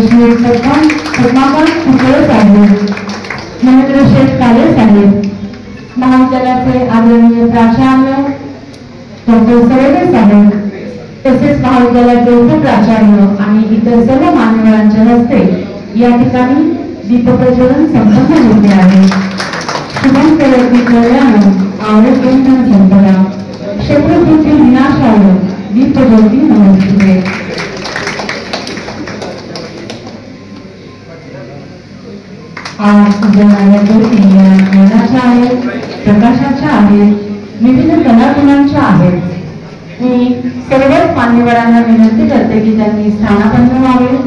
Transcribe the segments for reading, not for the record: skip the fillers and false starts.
श्री पद्माकांत कुकळे साहेब, महेंद्र शेठ काळे साहेब, महाविद्यालयाचे आदरणीय प्राचार्य डॉक्टर सवले साहेब, तसेच महाविद्यालयाचे उपप्राचार्य आणि इतर सर्व मान्यवरांच्या हस्ते या ठिकाणी दीपप्रज्वलन संपन्न होते आहे. शुभम प्रयत्न कल्याण आरोग्य संपदा शत्रुबुद्धी विनाशाय दीपज्योती नमस्ते. आज उजळणाऱ्या ज्योती या ज्ञानाच्या आहेत, प्रकाशाच्या आहेत, विविध कलागुणांच्या आहेत. मी सर्वच मान्यवरांना विनंती करते की त्यांनी स्थानापन्न व्हावे.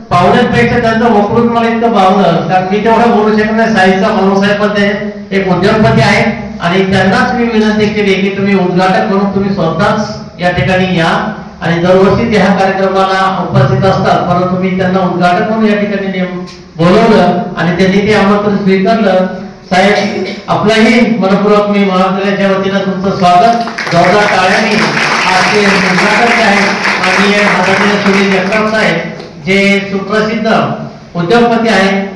पाहुण्यांपेक्षा त्यांचं वक्तृत्व मला इतकं भावलं, कारण मी तेवढं बोलू शकत नाही. साईचा मनोसाहेब पण ते एक उद्योगपती आहेत आणि त्यांनाच मी विनंती केली की तुम्ही उद्घाटक म्हणून तुम्ही स्वतःच या ठिकाणी या. आणि दरवर्षी ते ह्या कार्यक्रमाला उपस्थित असतात, परंतु मी त्यांना उद्घाटक म्हणून या ठिकाणी बोलवलं आणि त्यांनी ते आमंत्रण स्वीकारलं. साहेब, आपलंही मनपूर्वक मी महाविद्यालयाच्या वतीनं तुमचं स्वागत जोरदार टाळ्यांनी. आजचे उद्घाटक जे आहेत माननीय आदरणीय सुनील जगताप साहेब, जे सुप्रसिद्ध उद्योगपती आहेत,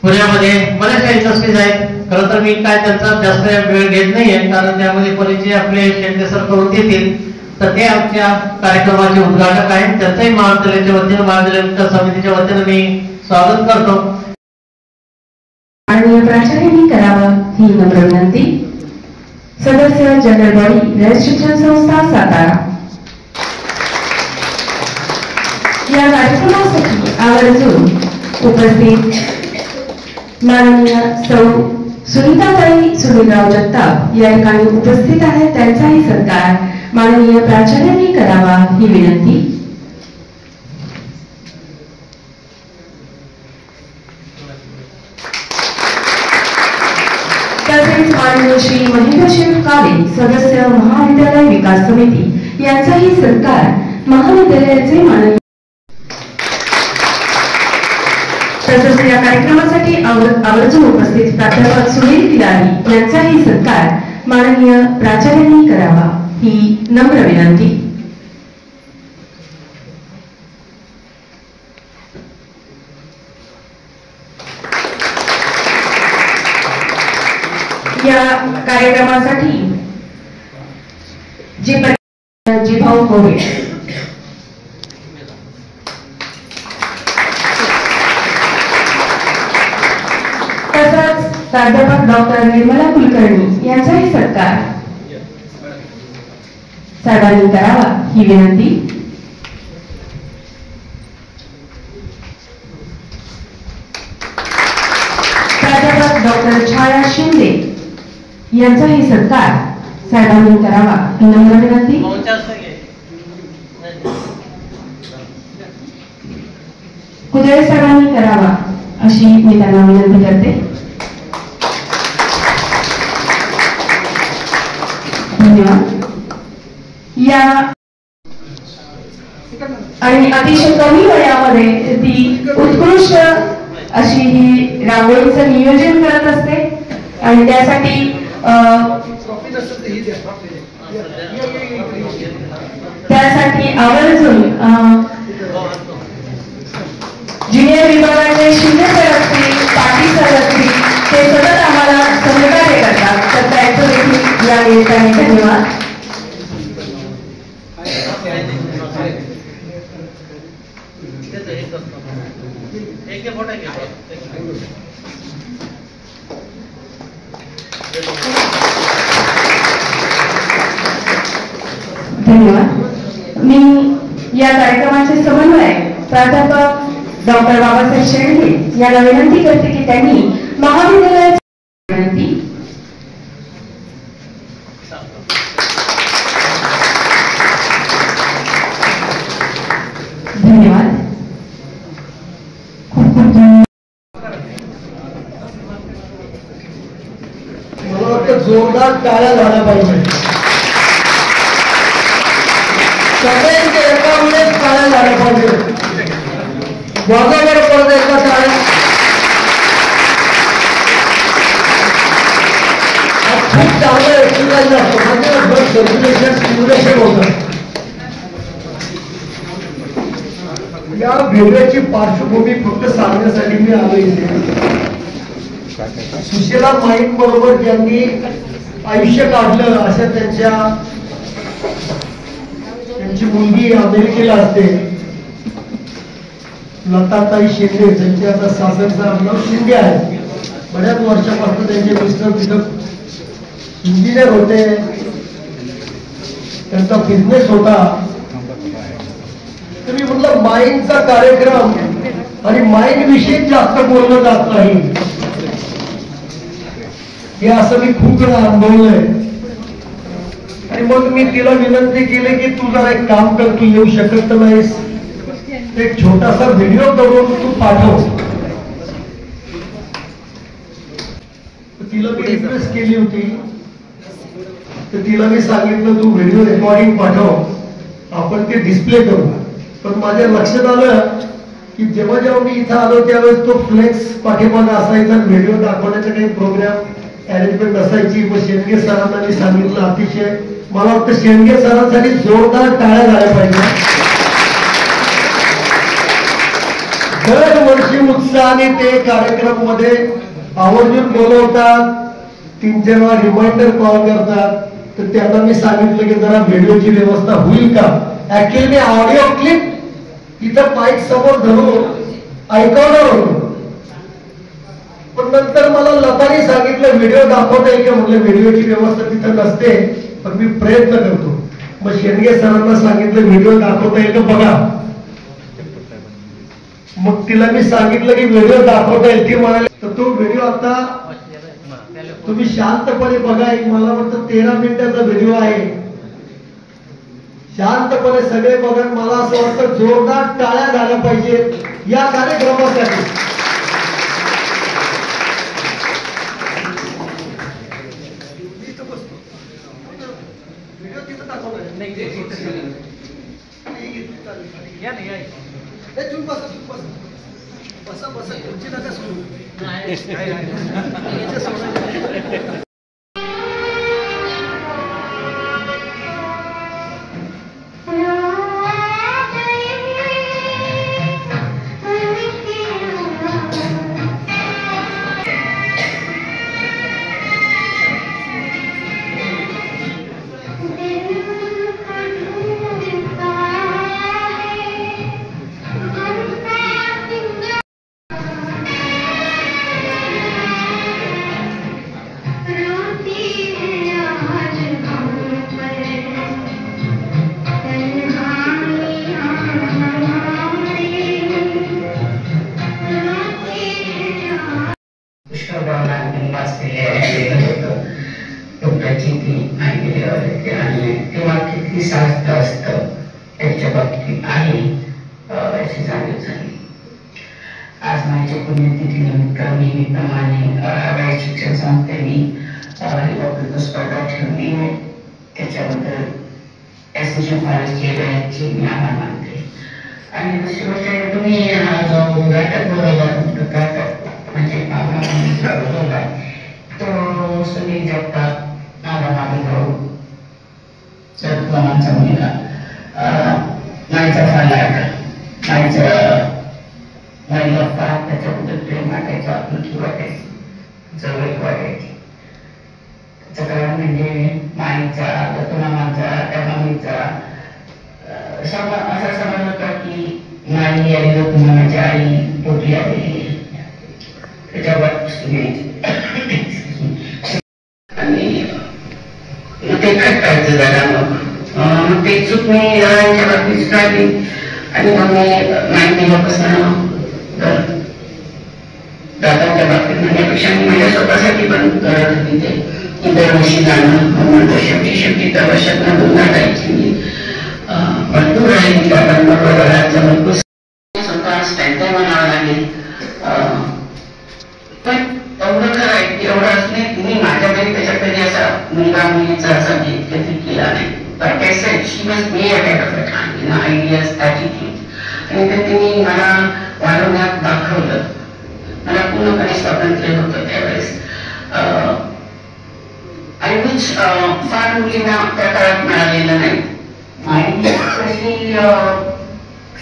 पुण्यामध्ये बऱ्याचशा इंडस्ट्रीज आहेत. खरं तर मी काय त्यांचा जास्त वेळ घेत नाहीये, कारण त्यामध्ये परिचय आपले शेंडे सर करून देतील. तर ते आमच्या कार्यक्रमाचे उद्घाटक आहेत. त्यांचंही महाविद्यालयाच्या वतीनं, महाविद्यालय समितीच्या वतीनं मी स्वागत करतो. माननीय प्राचार्यांनी करावं ही नम्र विनंती. सदस्य जनरल बॉडी रयत शिक्षण संस्था सातारा. या कार्यक्रमासाठी आवर्जून उपस्थित माननीय सौ सुनीताताई सुनीलराव जगताप या ठिकाणी उपस्थित आहेत. त्यांचाही सत्कार माननीय प्राचार्यांनी करावा ही विनंती. तसेच माननीय श्री महेंद्र शेठ काळे, सदस्य महाविद्यालय विकास समिती, यांचाही सत्कार महाविद्यालयाचे माननीय. तसेच या कार्यक्रमासाठी आवर्जून उपस्थित प्राध्यापक सुनील तिलारी यांचाही सत्कार माननीय प्राचार्यांनी करावा ही नम्र विनंती. या कार्यक्रमासाठी जिभाऊ कोविड, तसंच प्राध्यापक डॉक्टर निर्मला कुलकर्णी यांचाही सत्कार साहेबांनी करावा ही विनंती. प्राध्यापक डॉक्टर छाया शिंदे यांचाही सत्कार साहेबांनी करावा ही नम्र विनंती. कुदळे साहेबांनी करावा अशी मी त्यांना विनंती करते. धन्यवाद. या आणि अतिशय कमी वयामध्ये ती उत्कृष्ट अशी ही रांगोळीचं नियोजन करत असते आणि त्यासाठी आवर्जून ज्युनियर विभागाचे शिंदे सर असतील, पाटील सर असतील, ते सतत आम्हाला सहकार्य करतात. तर त्याचं देखील या निमित्ताने धन्यवाद. धन्यवाद. मी या कार्यक्रमाचे समन्वयक प्राध्यापक डॉक्टर बाबासाहेब शेंडे यांना विनंती करते की त्यांनी महाविद्यालयाची विनंती. धन्यवाद. खूप खूप धन्यवाद. मला वाटतं जोरदार टाळ्या झाल्या पाहिजे. सगळ्यांच्या एका वेळेस टाळ्या झाल्या पाहिजे. वाजावर पडत एकदा टाळ्या. खूप चांगला एक्सरसाइज असतो म्हणजे ब्लड सर्क्युलेशन स्टिम्युलेशन होतं. या भेड्याची पार्श्वभूमी फक्त सांगण्यासाठी मी आलो इथे. सुशीला माईन बरोबर ज्यांनी आयुष्य काढलं अशा त्यांची मुलगी अमेरिकेला असते, लताताई शिंदे, त्यांचे आता सासरचं नाव शिंदे आहे. बऱ्याच वर्षापासून त्यांचे मिस्टर तिथं इंजिनियर होते, त्यांचा बिझनेस होता. तुम्ही म्हटलं माईनचा कार्यक्रम आणि माईन विषयी जास्त बोललं जात नाही हे असं मी खूप वेळा अनुभवलंय. आणि मग मी तिला विनंती केली की तू जरा एक काम कर, तू येऊ शकत नाहीस, एक छोटासा व्हिडिओ करून तू पाठव. तिला मी रिक्वेस्ट केली होती, तर तिला मी सांगितलं तू व्हिडिओ रेकॉर्डिंग पाठव, आपण ते डिस्प्ले करू. पण माझ्या लक्षात आलं की जेव्हा मी इथं आलो त्यावेळेस तो फ्लेक्स पाठीमागे असायचा, व्हिडिओ दाखवण्याचा काही प्रोग्राम अरेंजमेंट असायची. मग शेंडगे सरांना मी सांगितलं, अतिशय मला वाटतं शेंडगे सरांसाठी जोरदार टाळ्या झाल्या पाहिजे. दरवर्षी उत्साहाने ते कार्यक्रम मध्ये आवर्जून बोलवतात, 3-4 वेळा रिमाइंडर कॉल करतात. तर त्यांना मी सांगितलं की जरा व्हिडिओची व्यवस्था होईल का. ऍक्च्युअली मी ऑडिओ क्लिप इथं माईक समोर धरून ऐकवणार होतो, पण नंतर मला लताने सांगितलं व्हिडिओ दाखवता येईल का. म्हटलं व्हिडिओची व्यवस्था तिथं नसते, पण मी प्रयत्न करतो. मग शेंडगे सरांना सांगितलं व्हिडिओ दाखवता येईल का बघा. मग तिला मी सांगितलं की व्हिडिओ दाखवता येईल, ती म्हणाली तर तो व्हिडिओ आता तुम्ही शांतपणे बघा. एक मला वाटतं 13 मिनिटाचा व्हिडिओ आहे. शांतपणे सगळे बघा. मला असं वाटतं जोरदार टाळ्या झाल्या पाहिजे या कार्यक्रमासाठी. आज माझ्या पुण्यतिथीनिमित्त नेहमीप्रमाणे शिक्षण संस्थेने वक्तृत्व स्पर्धा ठेवली आहे. त्याच्याबद्दल एसोसिएशन कॉलेजची वेळेची मी आभार मानते. आणि दुसरी गोष्ट तुम्ही हा जो उद्घाटक बोलवला म्हणजे बोलवला तो सुनील जगताप माझा भाऊ मामांचा मुलगा माईचा फालाट माईला फार त्याच्याबद्दल प्रेम वाटायचं, आपुलकी वाटायची, जवळीक वाटायची. त्याचं कारण म्हणजे माईचा, दत्तमामाचा, त्या मामीचा असा समज होता की माई आणि दत्तमामाची आई पोटी आलेली त्याच्यावर आणि ते खटकायचं जरा मग ते चूक मी यांच्या बाबतीत काढली. आणि मग मी माहिती लोकांना दादांच्या बाबतीत म्हणण्यापेक्षा मी माझ्या स्वतःसाठी पण करत होती ते दरवर्षी जाणं. शेवटी त्या वर्षात दोनदा जायची मी भरपूर राहिली दादांबरोबर स्वतः स्टँड म्हणावं लागेल. पण एवढं खरं आहे की एवढं असणे तुम्ही माझ्या घरी त्याच्या कधी असा मुलगा मुलीचा असा भेद कधी केला नाही. But I said she was way ahead of her time in ideas, attitude. आणि ते तिने मला वाढवण्यात दाखवलं. मला पूर्णपणे स्वातंत्र्य होतं त्यावेळेस. आणि नॉलेज फार मुलींना त्या काळात मिळालेलं नाही आणि तशी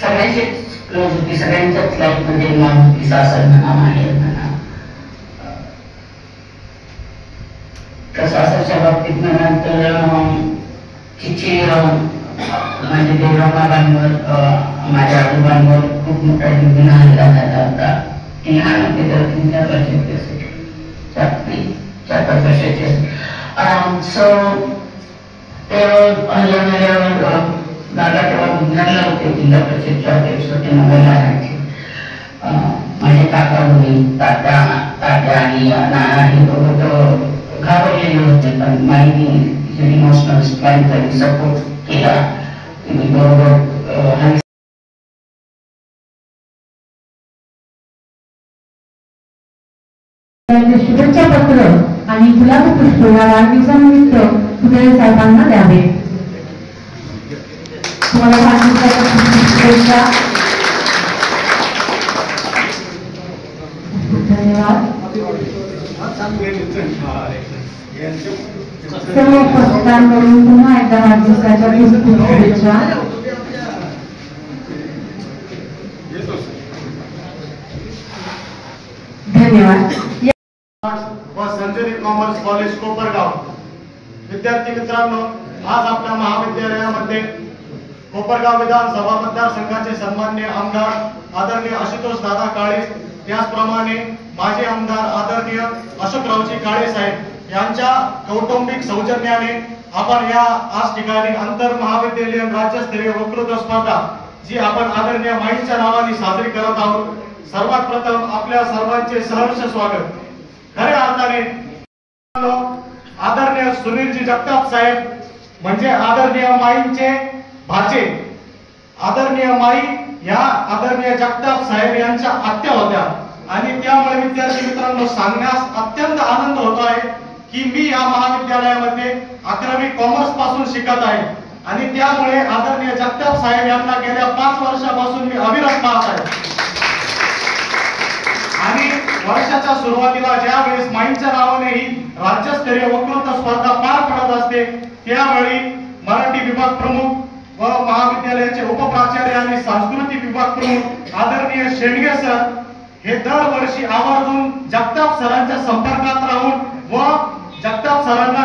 सगळ्यांचीच क्लोज होती, सगळ्यांच्याच लाईफ मध्ये होती, सासर म्हणा माहेर म्हणा. तर सासरच्या बाबतीत म्हणाल तर तिची माझ्या देवरामाबांवर माझ्या आजोबांवर खूप मोठा गुन्हा हल्ला झाला होता. ती लहान होती तर 3-4 वर्षाची असेल, 4-5 वर्षाची असेल. सो ते हल्ला झाल्यावर दादा तेव्हा गुजरातला होते, जिल्हा परिषदच्या अध्यक्षपदी नगरला राहायचे. माझे काका होते, तात्या आणि नाना हे दोघं घाबरलेले होते, पण माहिती इमोशनल स्ट्रेंथ आणि सपोर्ट केला. बरोबर शुभेच्छा पत्र आणि गुलाब पुष्प या वाढदिवसानिमित्त पुतळे साहेबांना द्यावे. तुम्हाला शुभेच्छा. धन्यवाद. सर्व उपस्थितांकडून पुन्हा एकदा वाढदिवसाच्या खूप खूप शुभेच्छा. धन्यवाद. व संजय कॉमर्स कॉलेज कोपरगाव विद्यार्थी मित्रांनो, आज आपल्या महाविद्यालयामध्ये कोपरगाव विधानसभा मतदारसंघाचे सन्माननीय आमदार आदरणीय आशुतोष दादा काळे, त्याचप्रमाणे माजी आमदार आदरणीय अशोकरावजी काळे साहेब यांच्या कौटुंबिक सौजन्याने आपण या आज ठिकाणी आंतर महाविद्यालयीन राज्यस्तरीय वक्तृत्व स्पर्धा जी आपण आदरणीय माईंच्या नावाने साजरी करत आहोत. सर्वात प्रथम आपल्या सर्वांचे सहर्ष स्वागत. खऱ्या अर्थाने आदरणीय सुनीलजी जगताप साहेब म्हणजे आदरणीय माईंचे भाचे. आदरणीय माई या आदरणीय जगताप साहेब यांच्या आत्या होत्या आणि त्यामुळे विद्यार्थी मित्रांनो सांगण्यास अत्यंत आनंद होतो आहे की मी या महाविद्यालयामध्ये 11वी कॉमर्स पासून शिकत आहे आणि त्यामुळे आदरणीय जगताप साहेब यांना गेल्या 5 वर्षापासून मी अविरत पाहत आहे. आणि वर्षाच्या सुरुवातीला ज्या वेळेस माईंच्या नावाने ही राज्यस्तरीय वक्तृत्व स्पर्धा पार पडत असते त्यावेळी मराठी विभाग प्रमुख व महाविद्यालयाचे उपप्राचार्य आणि सांस्कृतिक विभाग प्रमुख आदरणीय शेंडगे सर हे दरवर्षी आवर्जून जगताप सरांच्या संपर्कात राहून व जगताप सरांना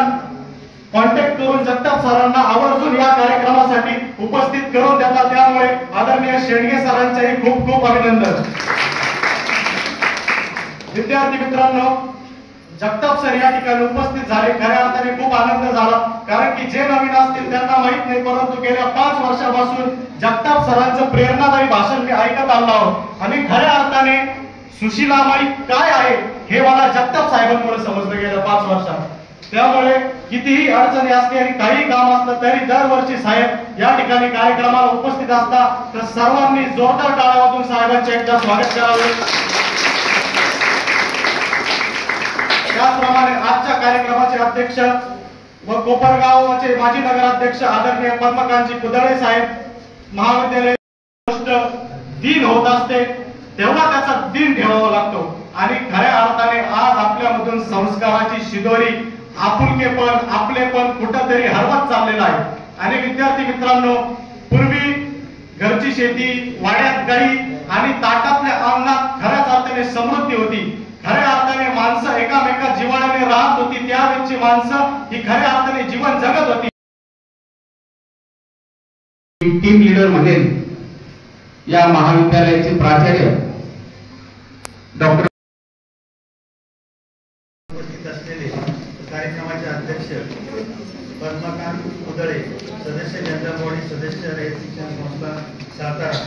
कॉन्टॅक्ट करून जगताप सरांना आवर्जून या कार्यक्रमासाठी उपस्थित करून देतात. त्यामुळे आदरणीय शेंडगे सरांचेही खूप खूप अभिनंदन. विद्यार्थी मित्रांनो, जगताप सर या ठिकाणी उपस्थित झाले. खऱ्या अर्थाने खूप आनंद झाला, कारण की जे नवीन असतील त्यांना माहित नाही, परंतु गेल्या 5 वर्षापासून जगताप सरांचं प्रेरणादायी भाषण मी ऐकत आलो आहोत आणि खऱ्या अर्थाने सुशीलामाई काय आहे हे मला जगताप साहेबांमुळे समजलं गेल्या 5 वर्षात. त्यामुळे कितीही अडचणी असली आणि काही काम असलं तरी दरवर्षी साहेब या ठिकाणी कार्यक्रमाला उपस्थित असतात. तर सर्वांनी जोरदार टाळ्या वाजवून साहेबांचे एकदा स्वागत करावे. त्याचप्रमाणे आजच्या कार्यक्रमाचे अध्यक्ष व कोपरगावचे माजी नगराध्यक्ष आदरणीय पद्मकांतजी कुदळे साहेब, महाविद्यालय गोष्ट दिन होत असते तेव्हा त्याचा दिन ठेवावा लागतो आणि खऱ्या अर्थाने आज आपल्यामधून संस्काराची शिदोरी, आपुलकेपण, आपलेपण कुठंतरी हरवत चाललेला आहे. आणि विद्यार्थी मित्रांनो, पूर्वी घरची शेती, वाड्यात गाई आणि ताटातल्या अन्नात खऱ्याच अर्थाने समृद्धी होती. खऱ्या अर्थाने माणसं एकामेका जिव्हाळ्याने राहत होती. त्यावेळची माणसं ही खऱ्या अर्थाने जीवन जगत होती. टीम लीडर म्हणेल या महाविद्यालयाचे प्राचार्य डॉक्टर उपस्थित असलेले कार्यक्रमाचे अध्यक्ष पद्मकांत कुदळे, सदस्य जनरल बॉडी, सदस्य रयत शिक्षण संस्था सातारा,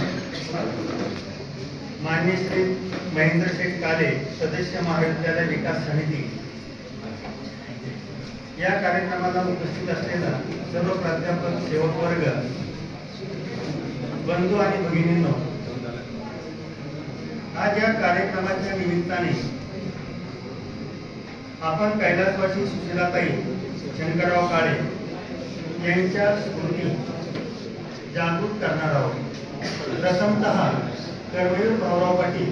माननीय श्री महेंद्र शेठ काले, सदस्य महाविद्यालय विकास समिती, या कार्यक्रमाला उपस्थित असलेला सर्व प्राध्यापक, सेवक वर्ग, बंधू आणि भगिनींनो, आज या कार्यक्रमाच्या निमित्ताने आपण कैलासवासी सुशीलाताई शंकरराव काळे यांच्या स्मृती जागृत करणार आहोत. प्रथमतः कर्मवीर भाऊराव पाटील.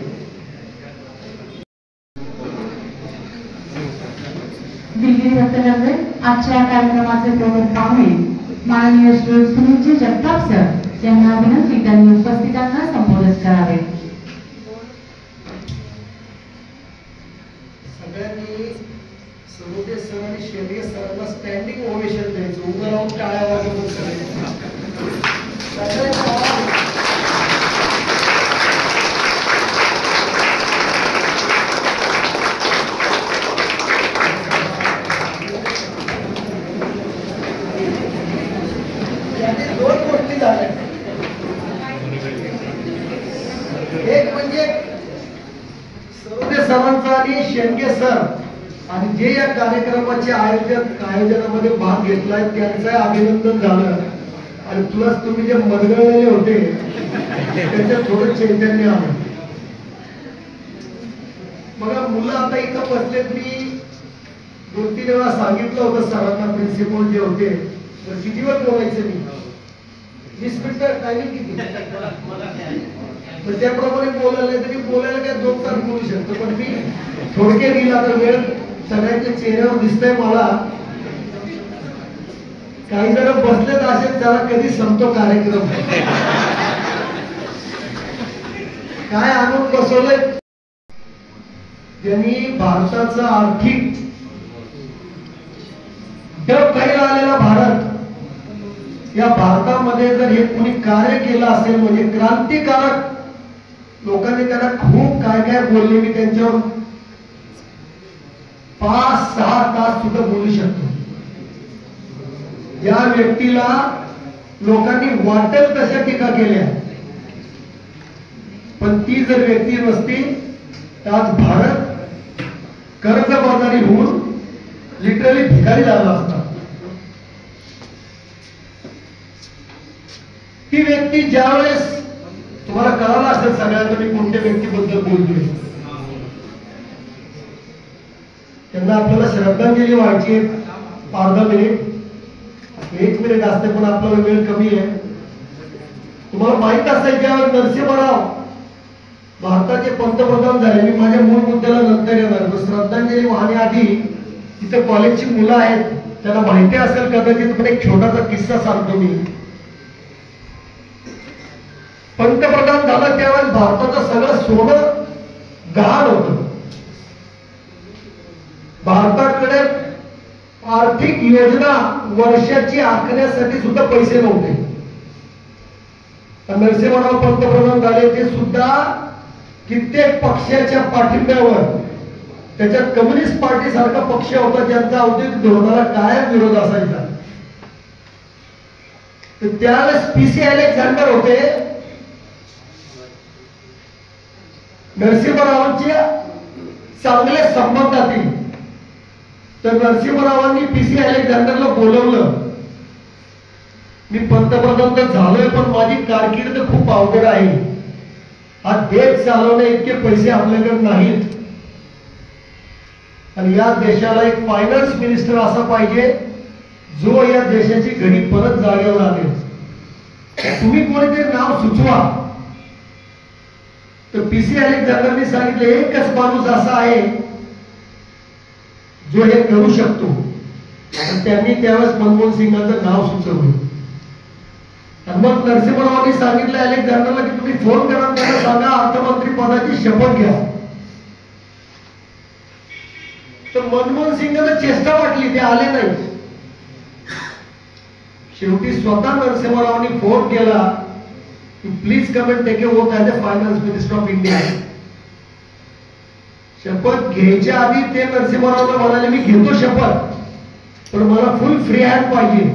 दिलगिरी व्यक्त करते. आजच्या कार्यक्रमाचे प्रमुख पाहुणे माननीय श्री सुनीलजी जगताप सर यांना विनंती त्यांनी उपस्थितांना संबोधित करावे. सगळ्यांनी सरोदे सर आणि शेंडगे सरांना स्टँडिंग ओवेशन द्यायचं. उभं राहून टाळ्या वाजवून दोन गोष्टी झाल्या. एक म्हणजे सरोदे सरांचा आणि शेंडगे सर आणि जे या कार्यक्रमाचे आयोजनामध्ये भाग घेतलाय त्यांचं अभिनंदन झालं. आणि प्लस तुम्ही जे मरगळलेले होते त्याच्यात थोडं चैतन्य आलं. बघा मुलं आता इथं बसलेत. मी 2-3 वेळा सांगितलं होतं सरांना, प्रिन्सिपल जे होते, तर किती वेळ बोलायचं मी 20 मिनिटं टायमिंग किती, तर त्याप्रमाणे बोलायला नाही तरी बोलायला काय 2 तास बोलू शकतो. पण मी थोडक्यात गेला तर वेळ सगळ्यांच्या चेहऱ्यावर दिसतंय मला. काही जण बसलेत असेल जरा कधी संपतो कार्यक्रम. काय आणून बसवलंय त्यांनी. भारताचा आर्थिक डबघाईला आलेला भारत, या भारतामध्ये जर हे कोणी कार्य केलं असेल म्हणजे क्रांतिकारक, लोकांनी त्यांना खूप काय काय बोलले. मी त्यांच्यावर 5-6 तास सुद्धा बोलू शकतो. या व्यक्तीला लोकांनी वाटेल तशा टीका केल्या, पण ती जर व्यक्ती नसती तर आज भारत कर्जबाजारी होऊन लिटरली भिकारी झाला असता. ती व्यक्ती ज्यावेळेस, तुम्हाला कळालं असेल सगळ्यांना मी कोणत्या व्यक्तीबद्दल बोलतोय, त्यांना आपल्याला श्रद्धांजली व्हायची. 5-10 मिनिट, 1 मिनिट असते पण आपल्याला वेळ कमी आहे. तुम्हाला माहित असेल ज्यावेळेस नरसिंहराव भारताचे पंतप्रधान झाले, मी माझ्या मूळ मुद्द्याला नंतर येणार, श्रद्धांजली वाहण्याआधी तिथे कॉलेजची मुलं आहेत, त्यांना माहिती असेल कदाचित, पण एक छोटासा किस्सा सांगतो मी. पंतप्रधान झाला त्यावेळेस भारताचं सगळं सोनं गहाण होतं. भारताकडे आर्थिक योजना वर्षाची आखण्यासाठी सुद्धा पैसे नव्हते. नरसिंहराव पंतप्रधान झाले, ते सुद्धा कित्येक पक्षाच्या पाठिंब्यावर. त्याच्यात कम्युनिस्ट पार्टी सारखा पक्ष होता ज्यांचा औद्योगिक धोरणाला कायम विरोध असायचा. तर त्यावेळेस पीसी अलेक्झांडर होते, नरसिंहरावांच्या चांगले संबंधातील. तर नरसिंहरावांनी पीसी अलेक्झांडरला बोलवलं. मी पंतप्रधान तर झालोय पण माझी कारकीर्द खूप अवघड आहे, हा देश चालवणे इतके पैसे आपल्याकडे नाहीत, आणि या देशाला एक फायनान्स मिनिस्टर असा पाहिजे जो या देशाची घडी परत जागेवर आणेल. तुम्ही कोणीतरी नाव सुचवा. तर पीसी अलेक्झांडरने सांगितलं एकच माणूस असा आहे जो हे करू शकतो. आणि त्यांनी त्यावेळेस मनमोहन सिंगांचं नाव सुचवलं. आणि मग नरसिंहरावांनी सांगितलं अलेक्झांडरला की तुम्ही फोन करा, त्यांना सांगा अर्थमंत्री पदाची शपथ घ्या. तर मनमोहन सिंगांना चेष्टा वाटली, ते आले नाही. शेवटी स्वतः नरसिंहरावांनी फोन केला की please come and take a oath as a finance minister of India. शपथ घ्यायच्या आधी ते नरसिंहरावला म्हणाले मी घेतो शपथ, पण मला फुल फ्री हँड पाहिजे,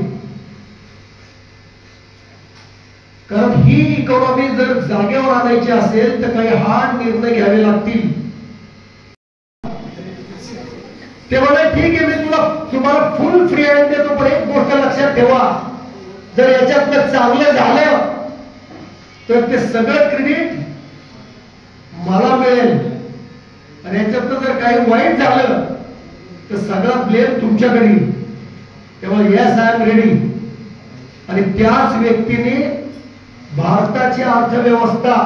कारण ही इकॉनॉमी जर जागेवर आणायची असेल तर काही हार्ड निर्णय घ्यावे लागतील. ते म्हणाले ठीक आहे, मी तुम्हाला फुल फ्री हँड देतो, पण एक गोष्ट लक्षात ठेवा, जर याच्यातलं चांगलं झालं तर ते सगळं क्रेडिट मला मिळेल, आणि याच्यातलं जर काही वाईट झालं तर सगळा ब्लेम तुमच्याकडे येईल. तेव्हा येस आय एम रेडी. आणि त्याच व्यक्तीने भारताची अर्थव्यवस्था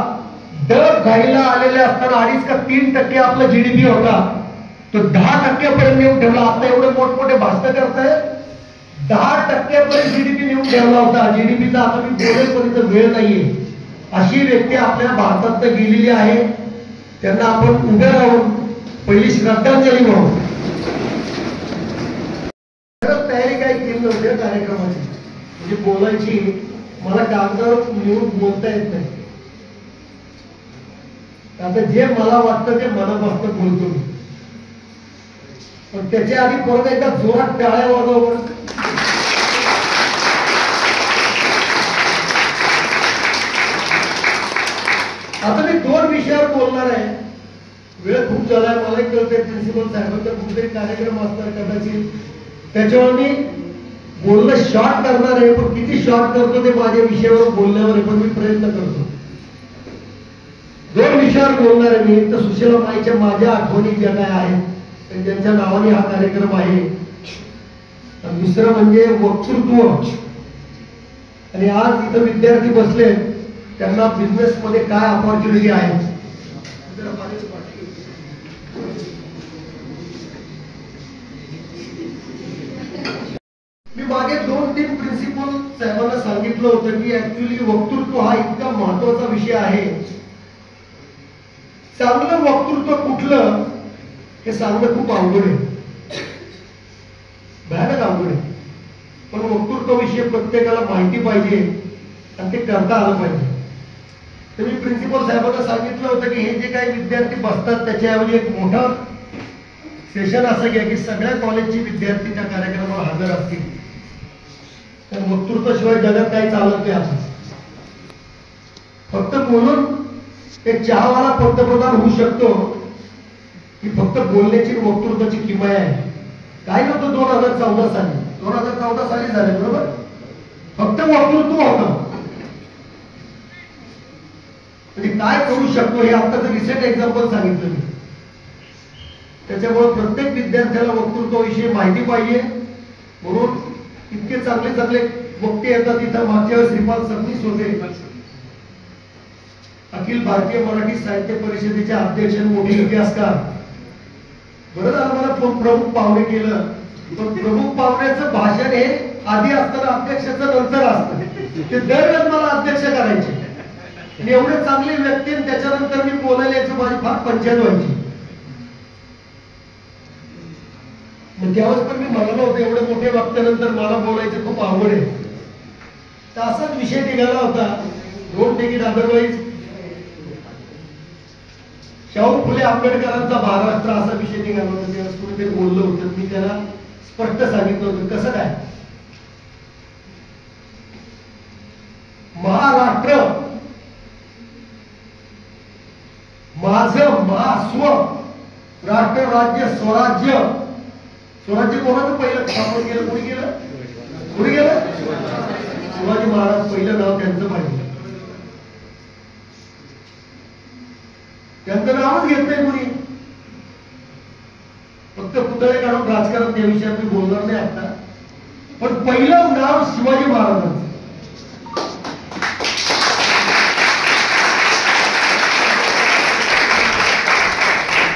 डब घाईला आलेले असताना 2.5 का 3% आपला जीडीपी होता, तो 10% नेऊन ठेवला. आता एवढे मोठमोठे भाषण करताय, 10% जीडीपी नेऊन ठेवला होता. जीडीपीचा आता मी बोलेल पण इथं वेळ नाहीये. अशी व्यक्ती आपल्या भारतात गेलेली आहे. त्यांना आपण उभ्या राहून पहिली श्रद्धांजली म्हणून तयारी काय केली नव्हती कार्यक्रमाची, म्हणजे बोलायची. मला कागदावर लिहून बोलता येत नाही. आता जे मला वाटतं ते मनापासून बोलतो मी. पण त्याच्या आधी परत एकदा जोरात टाळ्या वाजवा. आता मी 2 विषयावर बोलणार आहे. वेळ खूप झालाय, मला कळतंय. प्रिन्सिपल साहेबांचा कुठेतरी कार्यक्रम असणार कदाचित, त्याच्यावर मी बोलणं शॉर्ट करणार आहे. पण किती शॉर्ट करतो ते माझ्या विषयावर बोलण्यावर आहे, पण मी प्रयत्न करतो. 2 विषयावर बोलणार आहे मी. तर सुशीलाबाईच्या माझ्या आठवणी ज्या काय आहेत त्यांच्या नावाने हा कार्यक्रम आहे. दुसरं म्हणजे वक्तृत्व. आणि आज इथं विद्यार्थी बसले, त्यांना बिझनेस मध्ये काय ऑपॉर्च्युनिटी आहे. मी मागे 2-3 प्रिन्सिपल साहेबांना सांगितलं होतं की ऍक्च्युली वक्तृत्व हा इतका महत्वाचा विषय आहे. चांगलं वक्तृत्व कुठलं हे सांगणं खूप अवघड आहे, भयानक अवघड आहे. पण वक्तृत्वाविषयी प्रत्येकाला माहिती पाहिजे आणि ते करता आलं पाहिजे. तर मी प्रिन्सिपल साहेबांना सांगितलं होतं की हे जे काही विद्यार्थी बसतात त्याच्याऐवजी एक मोठं सेशन असं घ्या की सगळ्या कॉलेजची विद्यार्थी त्या कार्यक्रमाला हजर असतील. तर वक्तृत्वाशिवाय जगात काही चालत नाही. आपण फक्त बोलून एक चहावाला पंतप्रधान होऊ शकतो की फक्त बोलण्याची वक्तृत्वाची किमया आहे. काय नव्हतं 2014 साली. 2014 साली झाले बरोबर. फक्त वक्तृत्व होतं. म्हणजे काय करू शकतो हे आताचं रिसेंट एक्झाम्पल सांगितलं मी. त्याच्यामुळे प्रत्येक विद्यार्थ्याला वक्तृत्वाविषयी माहिती पाहिजे. म्हणून इतके चांगले चांगले वक्ते येतात. तिथं मागच्या वेळेस श्रीपाल सबनीस होते, अखिल भारतीय मराठी साहित्य परिषदेचे अध्यक्ष, मोठे इतिहासकार. बरं झालं मला प्रमुख पाहुणे केलं. पण प्रमुख पाहुण्याचं भाषण हे आधी असताना अध्यक्षाचं नंतर असतं. ते दरवेळेस मला अध्यक्ष करायचे. आणि एवढे चांगले व्यक्ती त्याच्यानंतर मी बोलायला यायचं, माझी फार पंचायत व्हायची. त्यावेळेस पण मी म्हणालो होतो एवढे मोठे वक्त्यानंतर मला बोलायचं खूप आवड आहे. तर असाच विषय निघाला होता. Don't take it otherwise. Shahu Phule आंबेडकरांचा महाराष्ट्र असा विषय निघाला होता. त्यावेळेस कुणीतरी बोललं होतं. मी त्याला स्पष्ट सांगितलं होतं कसं काय. महाराष्ट्र माझं महास्व राष्ट्र राज्य स्वराज्य. स्वराज्य कोणाचं पहिलं स्थापन केलं, कोणी केलं, कोणी केलं. शिवाजी महाराज पहिलं नाव त्यांचं पाहिजे. त्यांचं नावच घेत नाही कोणी. फक्त पुतळे काढून राजकारण त्या विषयात मी बोलणार नाही आता. पण पहिलं नाव शिवाजी महाराजांचं.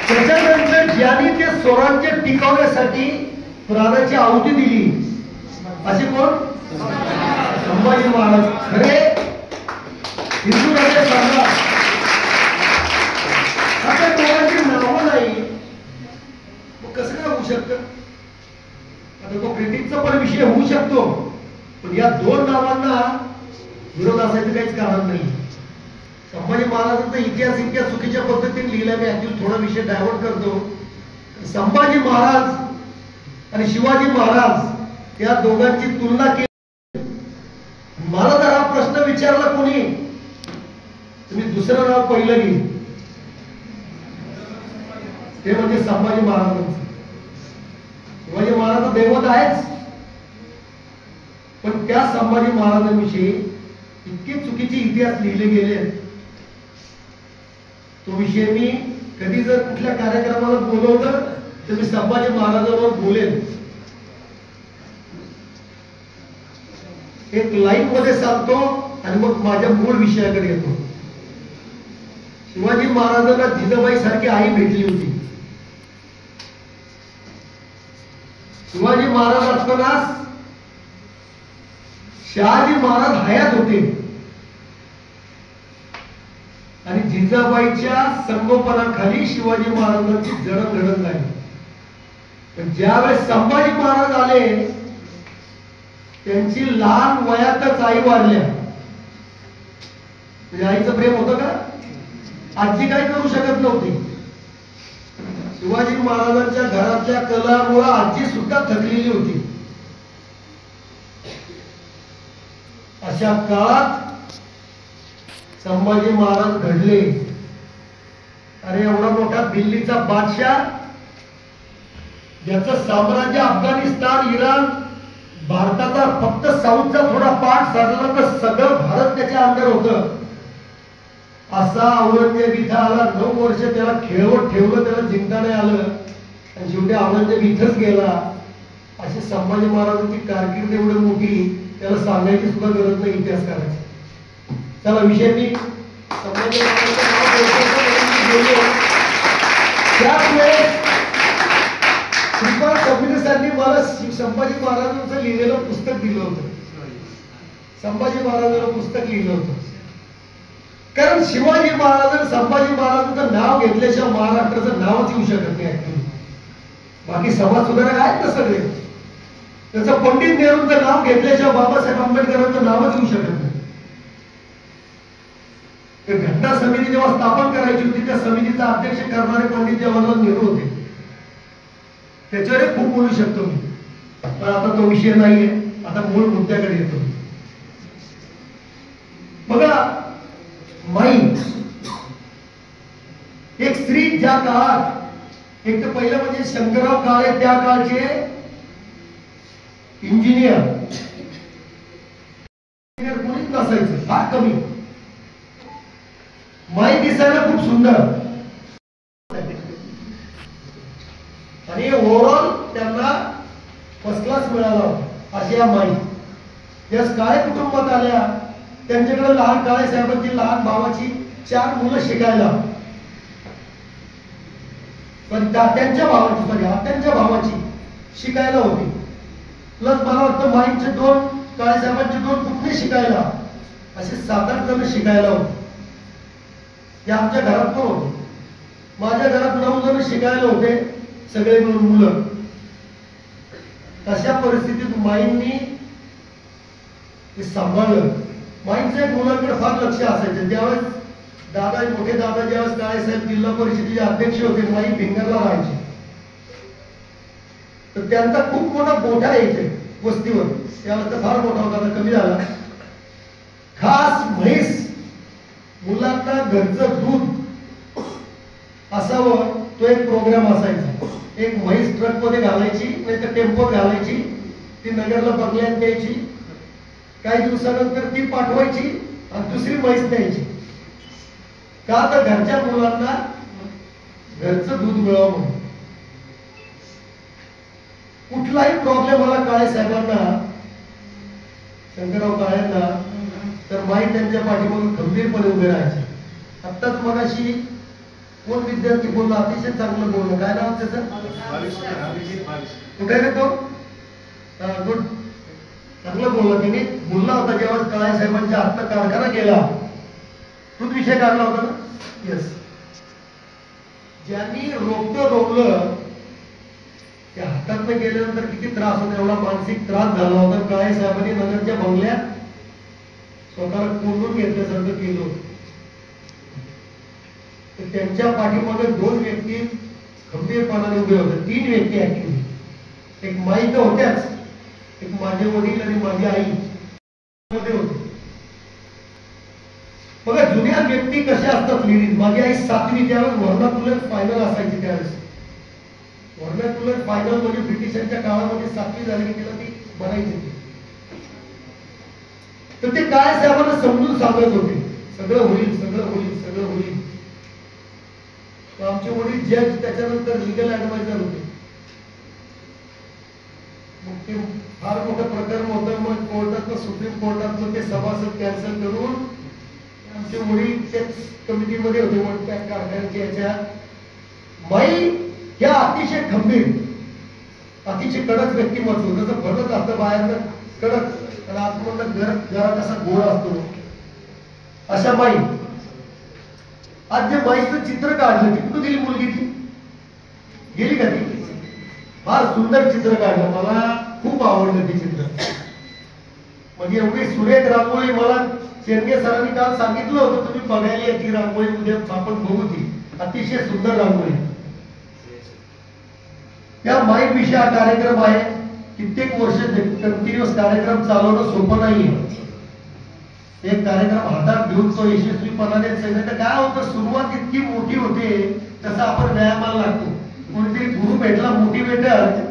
त्याच्यानंतर ज्यांनी ते स्वराज्य टिकवण्यासाठी प्राणाची आहुती दिली असे कोण. संभाजी महाराज. खरे हिंदू राजे सांगा. आता दोघांची नावं नाही मग कसं काय होऊ शकतं. आता तो क्रिटिकचा पण विषय होऊ शकतो. पण या 2 नावांना विरोध असायचं काहीच कारण नाही. संभाजी महाराजांचा इतिहास इतक्या चुकीच्या पद्धतीने लिहिला. मी ऍक्च्युअली थोडा विषय डायव्हर्ट करतो. संभाजी महाराज आणि शिवाजी महाराज या दोघांची तुलना केली. मला जर हा प्रश्न विचारला कोणी, तुम्ही दुसरं नाव पहिलं घे, ते म्हणजे संभाजी महाराजांचं. शिवाजी महाराज दैवत आहेच, पण त्या संभाजी महाराजांविषयी इतके चुकीचे इतिहास लिहिले गेले. तो विषय मी कधी जर कुठल्या कार्यक्रमाला बोलवलं तर मी संभाजी महाराजांवर बोलेन. एक लाईन मध्ये सांगतो आणि मग माझ्या मूळ विषयाकडे येतो. शिवाजी महाराजांना जिजाबाई सारखी आई भेटली होती. शिवाजी महाराज असताना शहाजी महाराज हयात होते आणि जिजाबाईच्या संगोपनाखाली शिवाजी महाराजांची जडणघडण झाली. पण ज्यावेळेस संभाजी महाराज आले त्यांची लहान वयातच आई वारल्या. म्हणजे आईचं प्रेम होतं का? आजी काही करू शकत नव्हती. शिवाजी महाराजांच्या घरातल्या कलामुळे आजी सुद्धा थकलेली होती. अशा काळात संभाजी महाराज घडले. अरे एवढा मोठा दिल्लीचा बादशाह ज्याचं साम्राज्य अफगाणिस्तान, इराण, भारताचा फक्त साऊथचा थोडा पाठ साधला तर सगळं भारत त्याच्या अंडर होतं. असा औरंगजेब इथं आला. 9 वर्ष त्याला खेळवत ठेवलं, त्याला जिंकता नाही आलं आणि शेवटी औरंगजेब इथंच गेला. अशी संभाजी महाराजांची कारकीर्द एवढी मोठी, त्याला सांगायची सुद्धा गरज नाही इतिहासकाराची. चला विषय मी संभाजी त्यावेळेस श्रीपाद फडणवीसांनी मला संभाजी महाराजांचं लिहिलेलं पुस्तक दिलं होतं. संभाजी महाराजांचं पुस्तक लिहिलं होतं कारण शिवाजी महाराज संभाजी महाराजांचं नाव घेतल्याशिवाय महाराष्ट्राचं नावच येऊ शकत नाही. ऍक्च्युली बाकी समाज सुधारक आहेत ना सगळे, त्याचं पंडित नेहरूंचं नाव घेतल्याशिवाय बाबासाहेब आंबेडकरांचं नावच येऊ शकत नाही. घटना समिती जेव्हा स्थापन करायची होती त्या समितीचा अध्यक्ष करणारे पंडित जवाहरलाल नेहरू होते. त्याच्यावर खूप बोलू शकतो मी, पण आता तो विषय नाहीये. आता मूळ मुद्द्याकडे येतो. बघा माई एक स्त्री ज्या काळात, एक तर पहिलं म्हणजे शंकरराव काळे त्या काळचे इंजिनियर कोणीच नसायचं, फार कमी. माई दिसायला खूप सुंदर आणि ओव्हरऑल त्यांना फर्स्ट क्लास मिळाला अशी या माई. त्या काळे कुटुंबात आल्या. त्यांच्याकडे लहान काळे साहेबांची लहान भावाची 4 मुलं शिकायला, पण त्यांच्या भावाची शिकायला होती. प्लस मला वाटतं माईंचे 2 काळे साहेबांचे 2 पुतणे शिकायला, असे 7-8 जण शिकायला होते. ते आमच्या घरात पण होते. माझ्या घरात 9 जण शिकायला होते, सगळे मिळून मुलं. तशा परिस्थितीत माईंनी ते सांभाळलं. माईंच्या मुलांकडे फार लक्ष असायचं. ज्यावेळेस मोठे दादा ज्यावेळेस काळेसाहेब जिल्हा परिषदेचे अध्यक्ष होते, माई भिंगरला राहायचे, तर त्यांचा खूप मोठा गोठा यायचे वस्तीवर. त्यावेळेस तर फार मोठा होता, आता कमी झाला. खास म्हैस, मुलांना घरचं दूध असावं तो एक प्रोग्राम असायचा. एक म्हैस ट्रक मध्ये घालायची, नाही तर टेम्पोत घालायची, ती नगरला बंगल्यात द्यायची. काही दिवसानंतर ती पाठवायची आणि दुसरी म्हैस द्यायची. का तर घरच्या मुलांना घरचं दूध मिळावं म्हणून. कुठलाही प्रॉब्लेम आला काळे साहेबांना, शंकरराव काळेंना, तर माई त्यांच्या पाठीमागे खंबीरपणे उभे राहायचे. आत्ताच मगाशी कोण विद्यार्थी बोलला, अतिशय चांगलं बोललं. काय नाव त्याचं? कुठे रे तो? गुड, चांगलं बोलला त्यांनी. बोलला होता जेव्हा काळे साहेबांच्या हातचा कारखाना केला, तोच विषय काढला होता ना. येस, ज्यांनी रोवलं त्या हातातनं गेल्यानंतर किती त्रास होता, एवढा मानसिक त्रास झाला होता. काळे साहेबांनी नगरच्या बंगल्यात स्वतःला कोंडून घेतल्यासारखं केलं होतं. त्यांच्या पाठीमागे 2 व्यक्ती खंबीरपणाने उभे होते. 3 व्यक्ती ऍक्च्युली. एक माई तर होत्याच, एक माझे वडील आणि माझी आई मध्ये होते. बघा जुन्या व्यक्ती कशा असतात लेडीज. माझी आई 7वी त्यावेळेस वर्णाकुलर फायनल असायची. त्यावेळेस वर्णाकुलर फायनल म्हणजे ब्रिटिशांच्या काळामध्ये 7वी झाली की तिला ती बनायची. तर ते काय साहेबांना समजून सांगत होते, सगळं होईल, सगळं होईल, सगळं होईल. आमचे वडील जज, त्याच्यानंतर लिगल ऍडवायझर होते. मग ते फार मोठं प्रकरण होतं. मग कोर्टात, सुप्रीम कोर्टात ते सभासद कॅन्सल करून आमचे वडील त्याच कमिटीमध्ये होते. मग त्या कारखान्याच्या याच्या माई ह्या अतिशय खंबीर अतिशय कडक व्यक्तिमत्व, जसं भरत असतं बाहेर कडक, आणि आतमधलं जरा कसा गोड असतो, अशा बाई. आज जे बाईचं चित्र काढलं ती कुठं गेली मुलगी, ती गेली का? ती फार सुंदर चित्र काढलं, मला खूप आवडलं ते चित्र. म्हणजे एवढी सुरेख रांगोळी, मला शेंडगे सरांनी काल सांगितलं होतं तुम्ही बघायला याची रांगोळी, उद्या आपण बघू. ती अतिशय सुंदर रांगोळी. या माईक विषयी हा कार्यक्रम आहे. कित्येक वर्ष कंटिन्युअस कार्यक्रम चालवणं सोपं नाही. एक कार्यक्रम हातात घेऊन तो यशस्वीपणाने तर काय होतं, सुरुवात इतकी मोठी होते तसं आपण व्यायामाला लागतो. कोणीतरी गुरु भेटला मोटिवेटर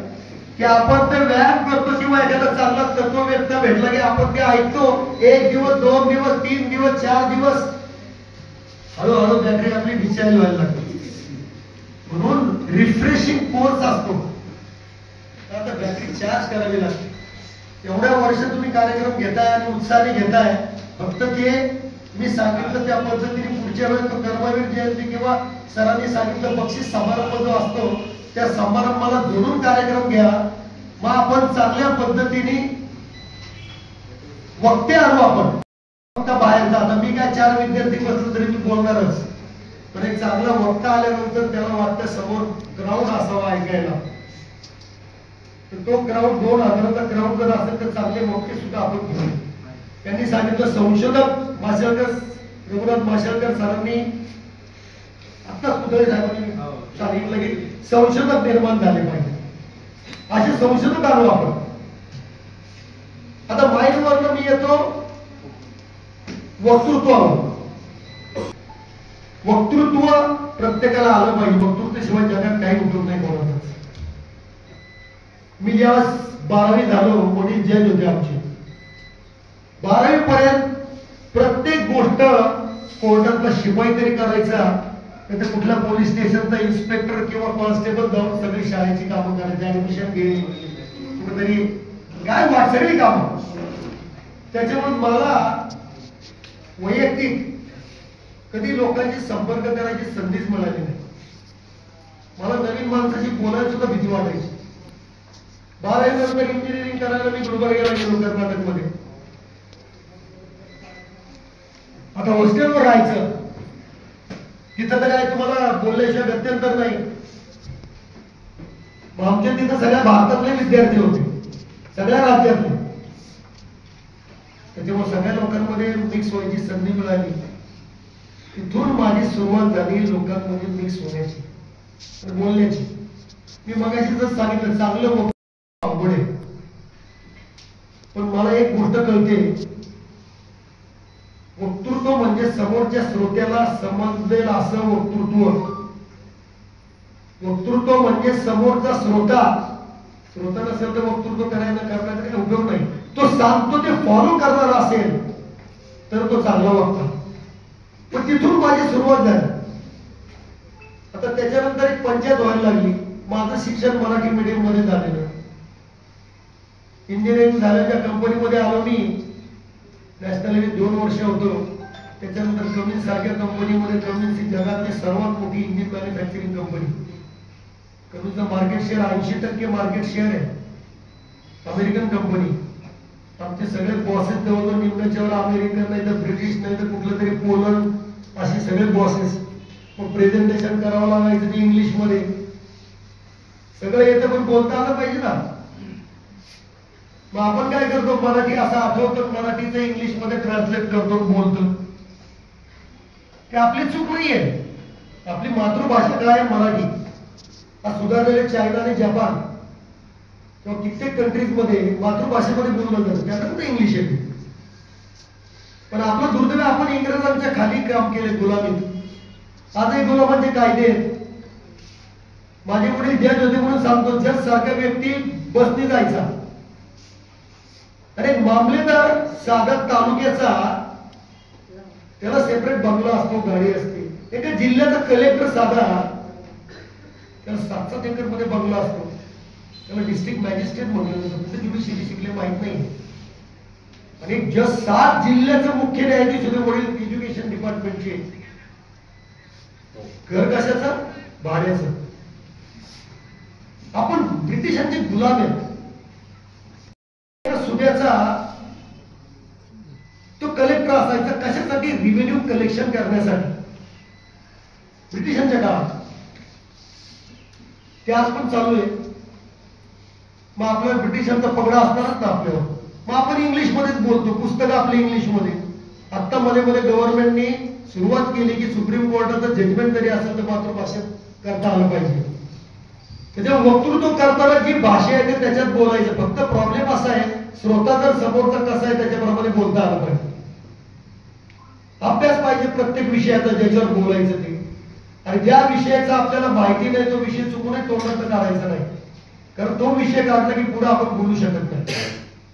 की आपण तर व्यायाम करतो, किंवा एखादा चांगला तत्ववेत्ता भेटला की आपण ते ऐकतो. 1 दिवस 2 दिवस 3 दिवस 4 दिवस हळूहळू बॅटरी आपली डिस्चार्ज व्हायला लागते. म्हणून रिफ्रेशिंग कोर्स असतो, आता बॅटरी चार्ज करावी लागते. एवढ्या वर्ष तुम्ही कार्यक्रम घेताय आणि उत्साहाने घेताय. फक्त ते मी सांगितलं त्या पद्धतीने पुढच्या वेळेस तो कर्मवीर जयंती किंवा सरांनी सांगितलं बक्षीस समारंभ जो असतो त्या समारंभाला जोडून कार्यक्रम घ्या. मग आपण चांगल्या पद्धतीने वक्ते आणू. आपण फक्त बाहेर जाता मी काय 4 विद्यार्थी बसलो तरी मी बोलणारच, पण एक चांगला वक्ता आल्यानंतर त्याला वाटतं समोर ग्राउंड असावा ऐकायला. तर तो ग्राउंड 2000चा ग्राउंड जर असेल तर चांगले वक्ते सुद्धा आपण घेऊ. त्यांनी सांगितलं संशोधक माशेलकर, रघुनाथ माशेलकर सरांनी आता सुद्धा साहेबांनी सांगितलं की संशोधक निर्माण झाले पाहिजे. असे संशोधक आणू आपण. आता माईंडवरनं मी येतो वक्तृत्वावर. वक्तृत्व प्रत्येकाला आलं पाहिजे. वक्तृत्वाशिवाय जगात काही उपयोग नाही कोणाचाच. मी जेव्हा 12वी झालो, वडील जज होते आमचे. 12वी पर्यंत प्रत्येक गोष्ट कोर्टातला शिपाई तरी करायचा, तर कुठल्या पोलीस स्टेशनचा इन्स्पेक्टर किंवा कॉन्स्टेबल जाऊन सगळी शाळेची कामं करायची, ऍडमिशन घ्यायची, कुठेतरी काय वाट सगळी कामं. त्याच्यामुळे मला वैयक्तिक कधी लोकांशी संपर्क करायची संधीच मिळाली नाही. मला नवीन माणसाशी बोलायला सुद्धा भीती वाटायची. 12वी नंतर इंजिनिअरिंग करायला मी गुलबर्ग्याला गेलो कर्नाटकमध्ये. आता हॉस्टेलवर राहायचं, तिथं तर काय तुम्हाला बोलल्याशिवाय गत्यंतर नाही. आमच्या तिथं सगळ्या भारतातले विद्यार्थी होते, सगळ्या राज्यातले. त्याच्यामुळे सगळ्या लोकांमध्ये मिक्स व्हायची संधी मिळाली. तिथून माझी सुरुवात झाली लोकांमध्ये मिक्स होण्याची, बोलण्याची. मी मगाशी जर सांगितलं चांगलं अवघड आहे, पण मला एक गोष्ट कळते, वक्तृत्व म्हणजे समोरच्या श्रोत्याला समजेल असं वक्तृत्व. वक्तृत्व म्हणजे समोरचा श्रोता नसेल तर वक्तृत्व करण्याचा काही उपयोग नाही. तो सांगतो ते फॉलो करणारा असेल तर तो चांगला वक्ता. पण तिथून माझी सुरुवात झाली. आता त्याच्यानंतर एक पंचायत व्हायला लागली. माझं शिक्षण मराठी मीडियम मध्ये झालेलं. इंजिनिअरिंग झाल्याच्या कंपनीमध्ये आलो मी. नॅशनल लेव्हल 2 वर्ष होतो. त्याच्यानंतर कमिन्स सारख्या कंपनीमध्ये, कमिन्स ही जगातली सर्वात मोठी इंजिन मॅन्युफॅक्चरिंग कंपनी. कमिन्सचं मार्केट शेअर 80% मार्केट शेअर आहे. American company. आमचे सगळे बॉसेस जवळजवळ निम्म्याच्यावर अमेरिकन नाही तर ब्रिटिश नाही तर कुठलं तरी पोलंड, असे सगळे बॉसेस. मग प्रेझेंटेशन करावं लागायचं ते इंग्लिश मध्ये. सगळं येतं पण बोलता आलं पाहिजे ना. मग आपण काय करतो, मराठी असं आठवतं, मराठीचं इंग्लिश मध्ये ट्रान्सलेट करतो, बोलतो. ते आपली चूक नाहीये. आपली मातृभाषा काय आहे मराठी. आज सुधारलेले चायना आणि जपान किंवा कित्येक कंट्रीज मध्ये मातृभाषेमध्ये बोललं जातं, त्यांना कुठे इंग्लिश येते. पण आपलं दुर्दैव, आपण इंग्रजांच्या खाली काम केले गुलामीत. आजही गुलामांचे कायदे आहेत. माझे वडील जज होते म्हणून सांगतो, जज सारखा व्यक्ती बसने जायचा. आणि मामलेदार साधा तालुक्याचा त्याला सेपरेट बंगला असतो, गाडी असते. एका जिल्ह्याचा कलेक्टर साधा त्याला 7-7 एकर मध्ये बंगला असतो. त्याला डिस्ट्रिक्ट मॅजिस्ट्रेट म्हणलं जातं. कुठे ज्युडिशियरी शिकले माहित नाही. आणि जस्ट 7 जिल्ह्याचं मुख्य न्यायाधीश होते वडील एज्युकेशन डिपार्टमेंटचे. घर कशाचं? भाड्याचं. आपण ब्रिटिशांचे गुलाम आहेत. सुभ्याचा तो कलेक्टर असायचा कशासाठी? रिव्हेन्यू कलेक्शन करण्यासाठी ब्रिटिशांच्या काळात. ते आज पण चालू आहे. मग आपल्याला ब्रिटिशांचा पगडा असणारच ना आपल्यावर. मग आपण इंग्लिश मध्येच बोलतो, पुस्तकं आपले इंग्लिश मध्ये. आता मध्ये गव्हर्नमेंटनी सुरुवात केली की सुप्रीम कोर्टाचं जजमेंट जरी असेल तर मातृभाषेत करता आलं पाहिजे. त्याच्या वक्तृत्व करताना जी भाषा आहे त्याच्यात बोलायचं. फक्त प्रॉब्लेम असा आहे, श्रोता जर समोरचा कसा आहे त्याच्याप्रमाणे बोलता आलं पाहिजे. अभ्यास पाहिजे प्रत्येक विषयाचा ज्याच्यावर बोलायचं ते. आणि ज्या विषयाचा आपल्याला माहिती नाही तो विषय चुकूनही तोंडात काढायचा नाही. कारण तो विषय काढला की पुढे आपण बोलू शकत नाही.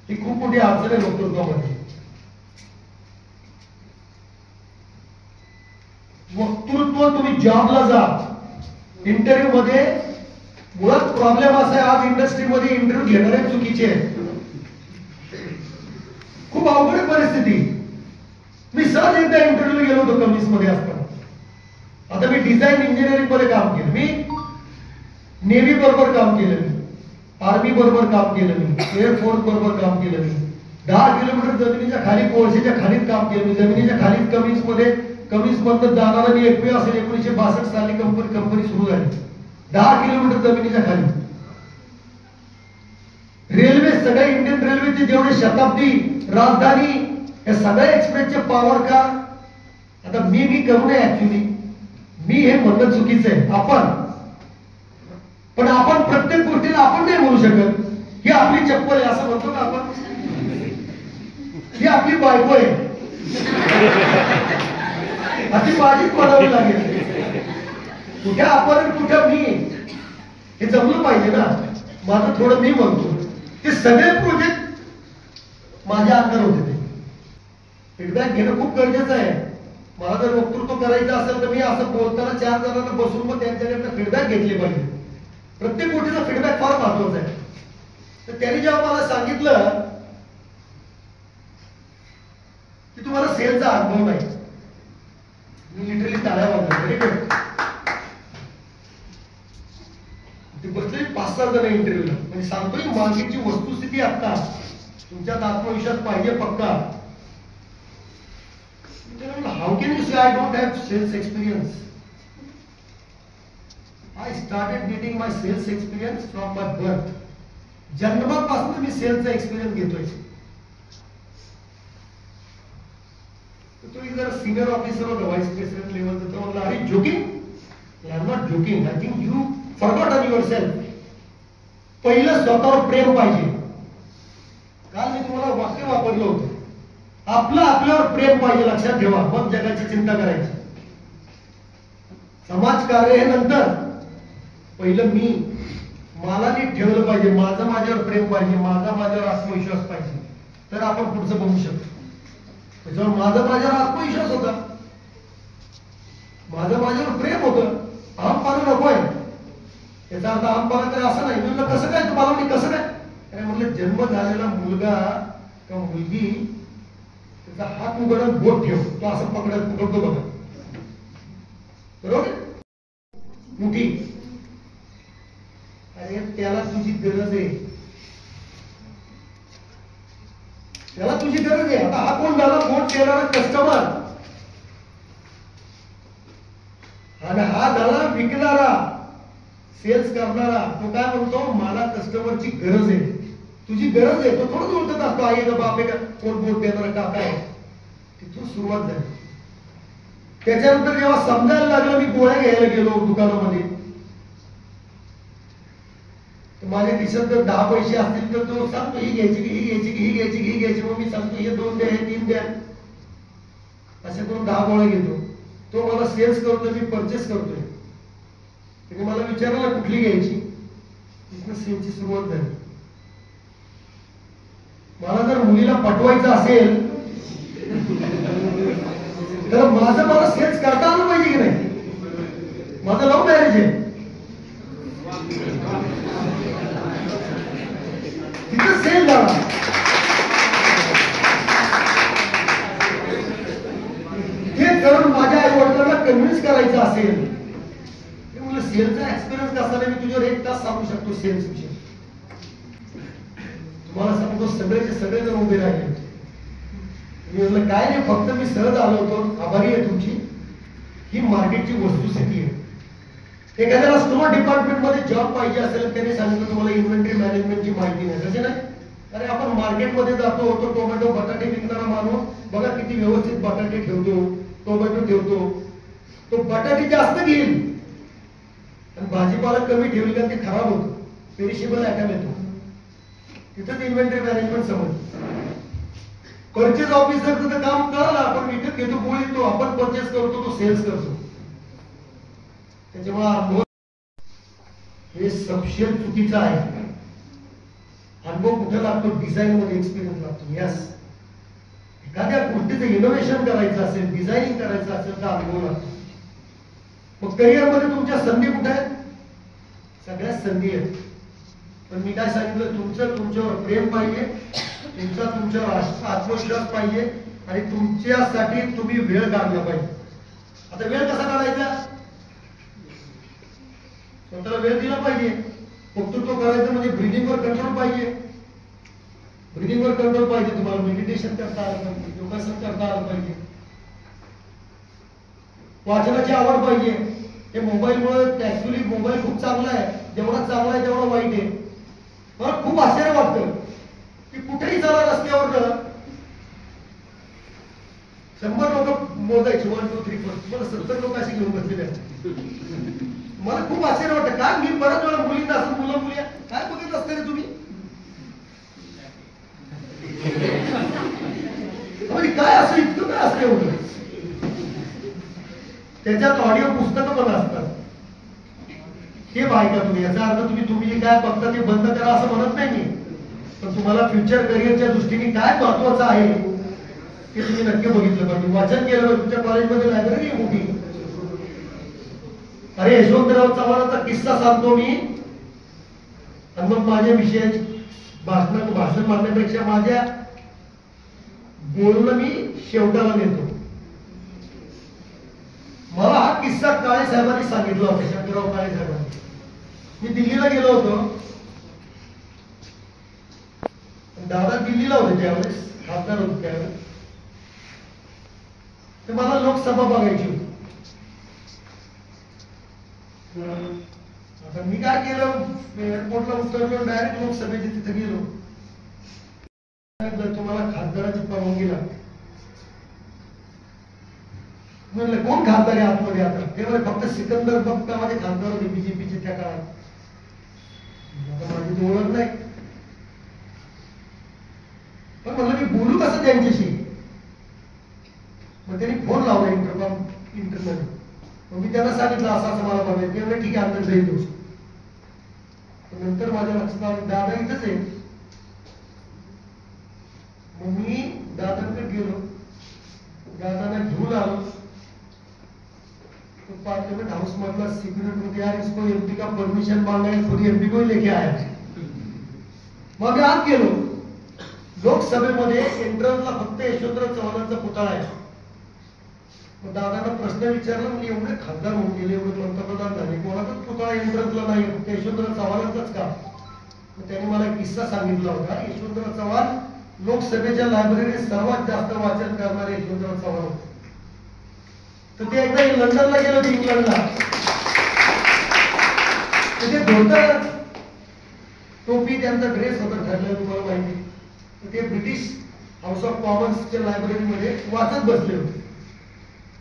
ही खूप मोठी अडचण आहे वक्तृत्वामध्ये. वक्तृत्व तुम्ही जॉबला जा, इंटरव्ह्यू मध्ये मुळात प्रॉब्लेम असा आहे, आज इंडस्ट्रीमध्ये इंटरव्ह्यू घेणारे चुकीचे आहेत. खूप अवघड परिस्थिती. मी सहज एकदा इंटरव्ह्यू गेलो होतो कमिस मध्ये असताना. आता मी डिझाईन इंजिनिअरिंग मध्ये काम केलं, मी नेव्ही बरोबर काम केलं, मी आर्मी बरोबर काम केलं, मी एअरफोर्स बरोबर काम केलं, मी 10 किलोमीटर जमिनीच्या खाली कोळशेच्या खालीत काम केलं, मी जमिनीच्या खालीत कमिस मधून जाणारा मी एकवे असेल. 1962 साली कंपनी सुरू झाली 10 किलोमीटर जमिनीच्या खाली. रेल्वे सगळ्या इंडियन रेल्वेचे जेवढे शताब्दी, राजधानी, या सगळ्या एक्सप्रेसचे पॉवर का आता मी करू नये. ऍक्च्युली मी हे म्हणणं चुकीचं आहे. पण आपण प्रत्येक गोष्टीला आपण नाही म्हणू शकत. ही आपली चप्पल आहे असं म्हणतो ना आपण. ही आपली बायको आहे अशी माझीच म्हणावी लागेल. कुठे आपण कुठे मी, हे जमलं पाहिजे ना. माझं थोडं मी म्हणतो. ते सगळे प्रोजेक्ट माझ्या अंगावर होते. ते फीडबॅक घेणं खूप गरजेचं आहे. मला जर वक्तृत्व करायचं असेल तर मी असं बोलताना 4 जणांना बसून मग त्यांच्याकडनं फीडबॅक घेतले पाहिजे. प्रत्येक गोष्टीचा फीडबॅक फार महत्वाचा आहे. तर त्यांनी जेव्हा मला सांगितलं की तुम्हाला सेलचा अनुभव नाही, मी लिटरली टाळ्या वाजवल्या. Very good. ते बसले 5-6 जण इंटरव्ह्यूला. म्हणजे सांगतोय मार्केटची वस्तुस्थिती आता तुमच्यात आत्मविश्वास पाहिजे पक्का. How can you say I don't have sales experience? I started getting my sales experience from my birth. जन्मापासून मी सेल्सचा एक्सपिरियन्स घेतोय. तुम्ही जर सिनियर ऑफिसर होता व्हाइस प्रेसिडेंट लेवलचा तर म्हणलं अरे joking? I am not joking. I think you forgotten yourself. पहिलं स्वतःवर प्रेम पाहिजे. काल मी तुम्हाला वाक्य वापरलं होतं, आपल्यावर प्रेम पाहिजे. लक्षात ठेवा. मग जगाची चिंता करायची. समाजकार्य हे नंतर. पहिलं मला नीट ठेवलं पाहिजे. माझ्यावर प्रेम पाहिजे. माझ्यावर आत्मविश्वास पाहिजे. तर आपण पुढचं बघू शकतो. त्याच्यावर माझ्यावर आत्मविश्वास होता, माझ्यावर प्रेम होतं. अहंपणा नकोय. याचा अर्थ अहंपणा काय असं नाही. म्हणलं कसं काय तुम्हाला कसं काय म्हणलं जन्म झालेला मुलगा किंवा मुलगी त्याचा हात उघडून बोट ठेव, तो असं पकडतो बघा. बरोबर. मुठी. अरे त्याला तुझी गरज आहे. त्याला तुझी गरज आहे. आता हा कोण झाला? बोट ठेवणारा कस्टमर. आणि हा झाला विकणारा, सेल्स करणारा. तो काय म्हणतो? मला कस्टमरची गरज आहे. तुझी गरज आहे. तो थोडं ओळखत असतो आई का बाप आहे का कोण बोट देणारा काका आहे. तिथून सुरुवात झाली. त्याच्यानंतर जेव्हा समजायला लागलं, मी गोळ्या घ्यायला गेलो दुकानामध्ये, तर माझ्या खिशात जर 10 पैसे असतील तर तो सांगतो ही घ्यायची की ही घ्यायची की ही घ्यायची की ही घ्यायची. मग मी सांगतो हे 2 द्या, हे 3 द्या. असे करून 10 गोळ्या घेतो. तो मला सेल्स करतोय, मी परचेस करतोय. त्याने मला विचारलं कुठली घ्यायची. तिथून सेलची सुरुवात झाली. मला जर मुलीला पटवायचं असेल तर मला सेल्स करता आलं पाहिजे की नाही. माझं लव्ह मॅरेज आहे. तिथं सेल झाला. हे करून माझ्या आई वडिलांना कन्व्हिन्स करायचं असेल, सेलचा एक्सपिरियन्स कसा नाही मी तुझ्यावर 1 तास सांगू शकतो सेल्स विषयी. तुम्हाला सांगतो सगळेचे सगळे जण उभे राहिले. मी म्हटलं काय नाही, फक्त मी सहज आलो होतो, आभारी आहे तुमची. ही मार्केटची वस्तुस्थिती आहे. एखाद्याला स्टोअर डिपार्टमेंट मध्ये जॉब पाहिजे असेल त्याने सांगितलं तुम्हाला इन्व्हेंटरी मॅनेजमेंटची माहिती नाही, तसे नाही. अरे आपण मार्केटमध्ये जातो, तो टोमॅटो बटाटे विकणारा माणूस बघा किती व्यवस्थित बटाटे ठेवतो, टोमॅटो ठेवतो. तो बटाटे जास्त घेईल आणि भाजीपाला कमी ठेवली का ते खराब होतं, पेरिशेबल आयटम येतो. तिथंच इन्व्हेंटरी मॅनेजमेंट समजतं. परचेज ऑफिसरचं तर काम कळलं, आपण विकत घेतो, गोळी येतो, आपण परचेस करतो, तो सेल्स करतो. त्याच्यामुळे हे सबशेल चुकीचं आहे. अनुभव कुठे लागतो? डिझाईन मध्ये एक्सपिरियन्स लागतो. यस, एखाद्या गोष्टीचं इनोव्हेशन करायचं असेल, डिझायनिंग करायचं असेल तर अनुभव लागतो. मग करिअर मध्ये तुमच्या संधी कुठे आहेत? सगळ्याच संधी आहेत. पण मी काय सांगितलं, तुमच्यावर प्रेम पाहिजे, तुमच्यावर आत्मविश्वास पाहिजे आणि तुमच्यासाठी तुम्ही वेळ काढला पाहिजे. आता वेळ कसा काढायचा? स्वतःला वेळ दिला पाहिजे. वक्तृत्व करायचं म्हणजे ब्रिदिंगवर कंट्रोल पाहिजे. ब्रिदिंगवर कंट्रोल पाहिजे. तुम्हाला मेडिटेशन करता आलं पाहिजे, योगासन करता आलं पाहिजे, वाचनाची आवड पाहिजे. हे मोबाईलमुळे ऍक्च्युली मोबाईल खूप चांगला आहे, जेवढा चांगला आहे तेवढा वाईट आहे. मला खूप आश्चर्य वाटतं की कुठेही चला रस्त्यावर 100 लोक मोजायचे 1 2 3 4, मला 70 लोक असे घेऊन बसलेले आहेत. मला खूप आश्चर्य वाटतं. काय मी बऱ्याच वेळा मुलींना असं मुलं मुली काय बघित असते रे तुम्ही, काय असं इतकं काय असतं एवढं? त्याच्यात ऑडिओ पुस्तकं पण असतात. ते ऐका तुम्ही. याचा अर्थ तुम्ही जे काय बघता ते बंद करा असं म्हणत नाही मी, पण तुम्हाला फ्युचर करिअरच्या दृष्टीने काय महत्वाचं आहे ते तुम्ही नक्की बघितलं पाहिजे. वाचन केलं पाहिजे. तुमच्या कॉलेजमध्ये लायब्ररी आहे मोठी. अरे यशवंतराव चव्हाणांचा किस्सा सांगतो मी आणि मग माझ्या विषयाची भाषण मारण्यापेक्षा माझ्या बोलणं मी शेवटाला नेतो. मला हा किस्सा काळे साहेबांनी सांगितला होता, शंकरराव काळे साहेबांनी. मी दिल्लीला गेलो होतो, दादा दिल्लीला होते त्यावेळेस, खासदार होते त्यावेळेस. तर मला लोकसभा बघायची होती. आता मी काय केलं, एअरपोर्टला उतरलो, डायरेक्ट लोकसभेची तिथे गेलो. तुम्हाला खासदाराची परवानगी लागते. म्हणलं कोण खासदार आहे आतमध्ये? आता ते म्हणजे फक्त सिकंदर बघता माझे खासदार होते बीजेपीचे त्या काळात. आता माझी ओळख नाही, पण म्हणलं मी बोलू कसं त्यांच्याशी? मग त्यांनी फोन लावला इंटरनेट. मग मी त्यांना सांगितलं असं असं मला बघायचं. ते म्हणजे ठीक आहे, अंतर जाईल दिवस. नंतर माझ्या लक्षात आलं दादा इथंच आहे. मग मी दादांकडे गेलो, दादांना घेऊन आलो. तो पार्लियामेंट हाउस मधला सिक्युरिटी होते, यार इसको एमपी का परमिशन मांगा है, खुद एमपी को ही लेके आया. मग मी आत गेलो. लोकसभेमध्ये एंट्रन्सला फक्त यशवंतराव चव्हाणांचा पुतळा आहे. मग दादांना प्रश्न विचारला, म्हणजे एवढे खासदार होऊन गेले, एवढे पंतप्रधान झाले, कोणाचाच पुतळा एंट्रन्सला नाही, फक्त यशवंतराव चव्हाणांचाच का? मग त्यांनी मला एक किस्सा सांगितला होता. यशवंतराव चव्हाण लोकसभेच्या लायब्ररीत सर्वात जास्त वाचन करणारे यशवंतराव चव्हाण होते. तर ते एकदा लंडनला गेले होते, इंग्लंडला. तिथे धोतर टोपी त्यांचा ड्रेस होता ठरलेला, तुम्हाला माहिती. तर ते ब्रिटिश हाऊस ऑफ कॉमन्सच्या लायब्ररीमध्ये वाचत बसले होते.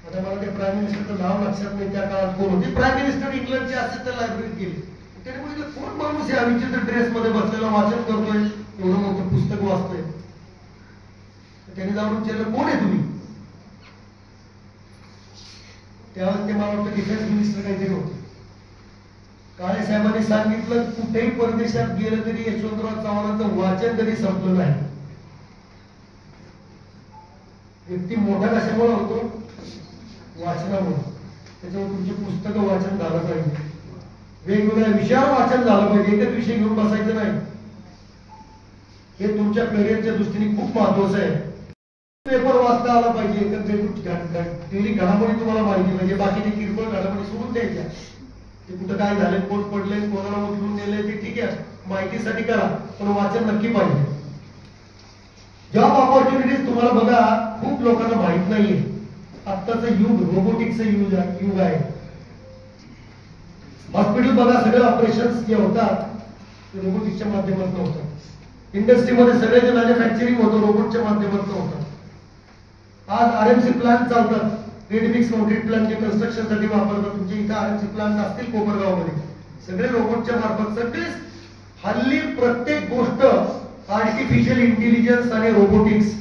आता मला ते प्राईम मिनिस्टरचं नाव लक्षात नाही, त्या काळात कोण होते. प्राईम मिनिस्टर इंग्लंडचे असेल तर लायब्ररीत गेले. त्याने म्हटलं कोण माणूस आहे विचित्र ड्रेस मध्ये बसलेला वाचन करतोय, एवढं मोठं पुस्तक वाचतोय. त्याने जाऊन विचारलं कोण आहे तुम्ही? त्यावेळेस ते मला वाटतं डिफेन्स मिनिस्टर काहीतरी होते. काळे साहेबांनी सांगितलं कुठेही परदेशात गेलं तरी यशवंतराव चव्हाणांचं वाचन कधी संपलं नाही. व्यक्ती मोठा कशामुळे होतो? वाचनामुळे. त्याच्यामुळे तुमची पुस्तकं वाचन झालं पाहिजे, वेगवेगळ्या विषयावर वाचन झालं पाहिजे, एकच विषय घेऊन बसायचं नाही. हे तुमच्या करिअरच्या दृष्टीने खूप महत्वाचं आहे. पेपर वाचता आला पाहिजे, डेली घडामोडी तुम्हाला माहिती पाहिजे, बाकीचे किरकोळ घडामोडी सोडून द्यायच्या. ते कुठं काय झाले, कोण पडले, कोणाला उचलून नेले ते ठीक आहे, माहितीसाठी करा, पण वाचन नक्की पाहिजे. जॉब ऑपॉर्च्युनिटीज तुम्हाला बघा खूप लोकांना माहित नाहीये. आत्ताचं युग रोबोटिक्सचं युग आहे. हॉस्पिटल बघा, सगळे ऑपरेशन्स जे होतात ते रोबोटिक्सच्या माध्यमातून होतात. इंडस्ट्रीमध्ये सगळे जे मॅन्युफॅक्चरिंग होतं रोबोटच्या माध्यमातून होतं. आज आरएमसी प्लांट चालतात, रेडी मिक्स कॉन्क्रीट प्लांट जे कन्स्ट्रक्शन साठी वापरतात. तुमच्या इथं आरएमसी प्लांट असतील कोपरगावमध्ये, सगळे रोबोटच्या मार्फत. सगळेच हल्ली प्रत्येक गोष्ट आर्टिफिशियल इंटेलिजन्स आणि रोबोटिक्स,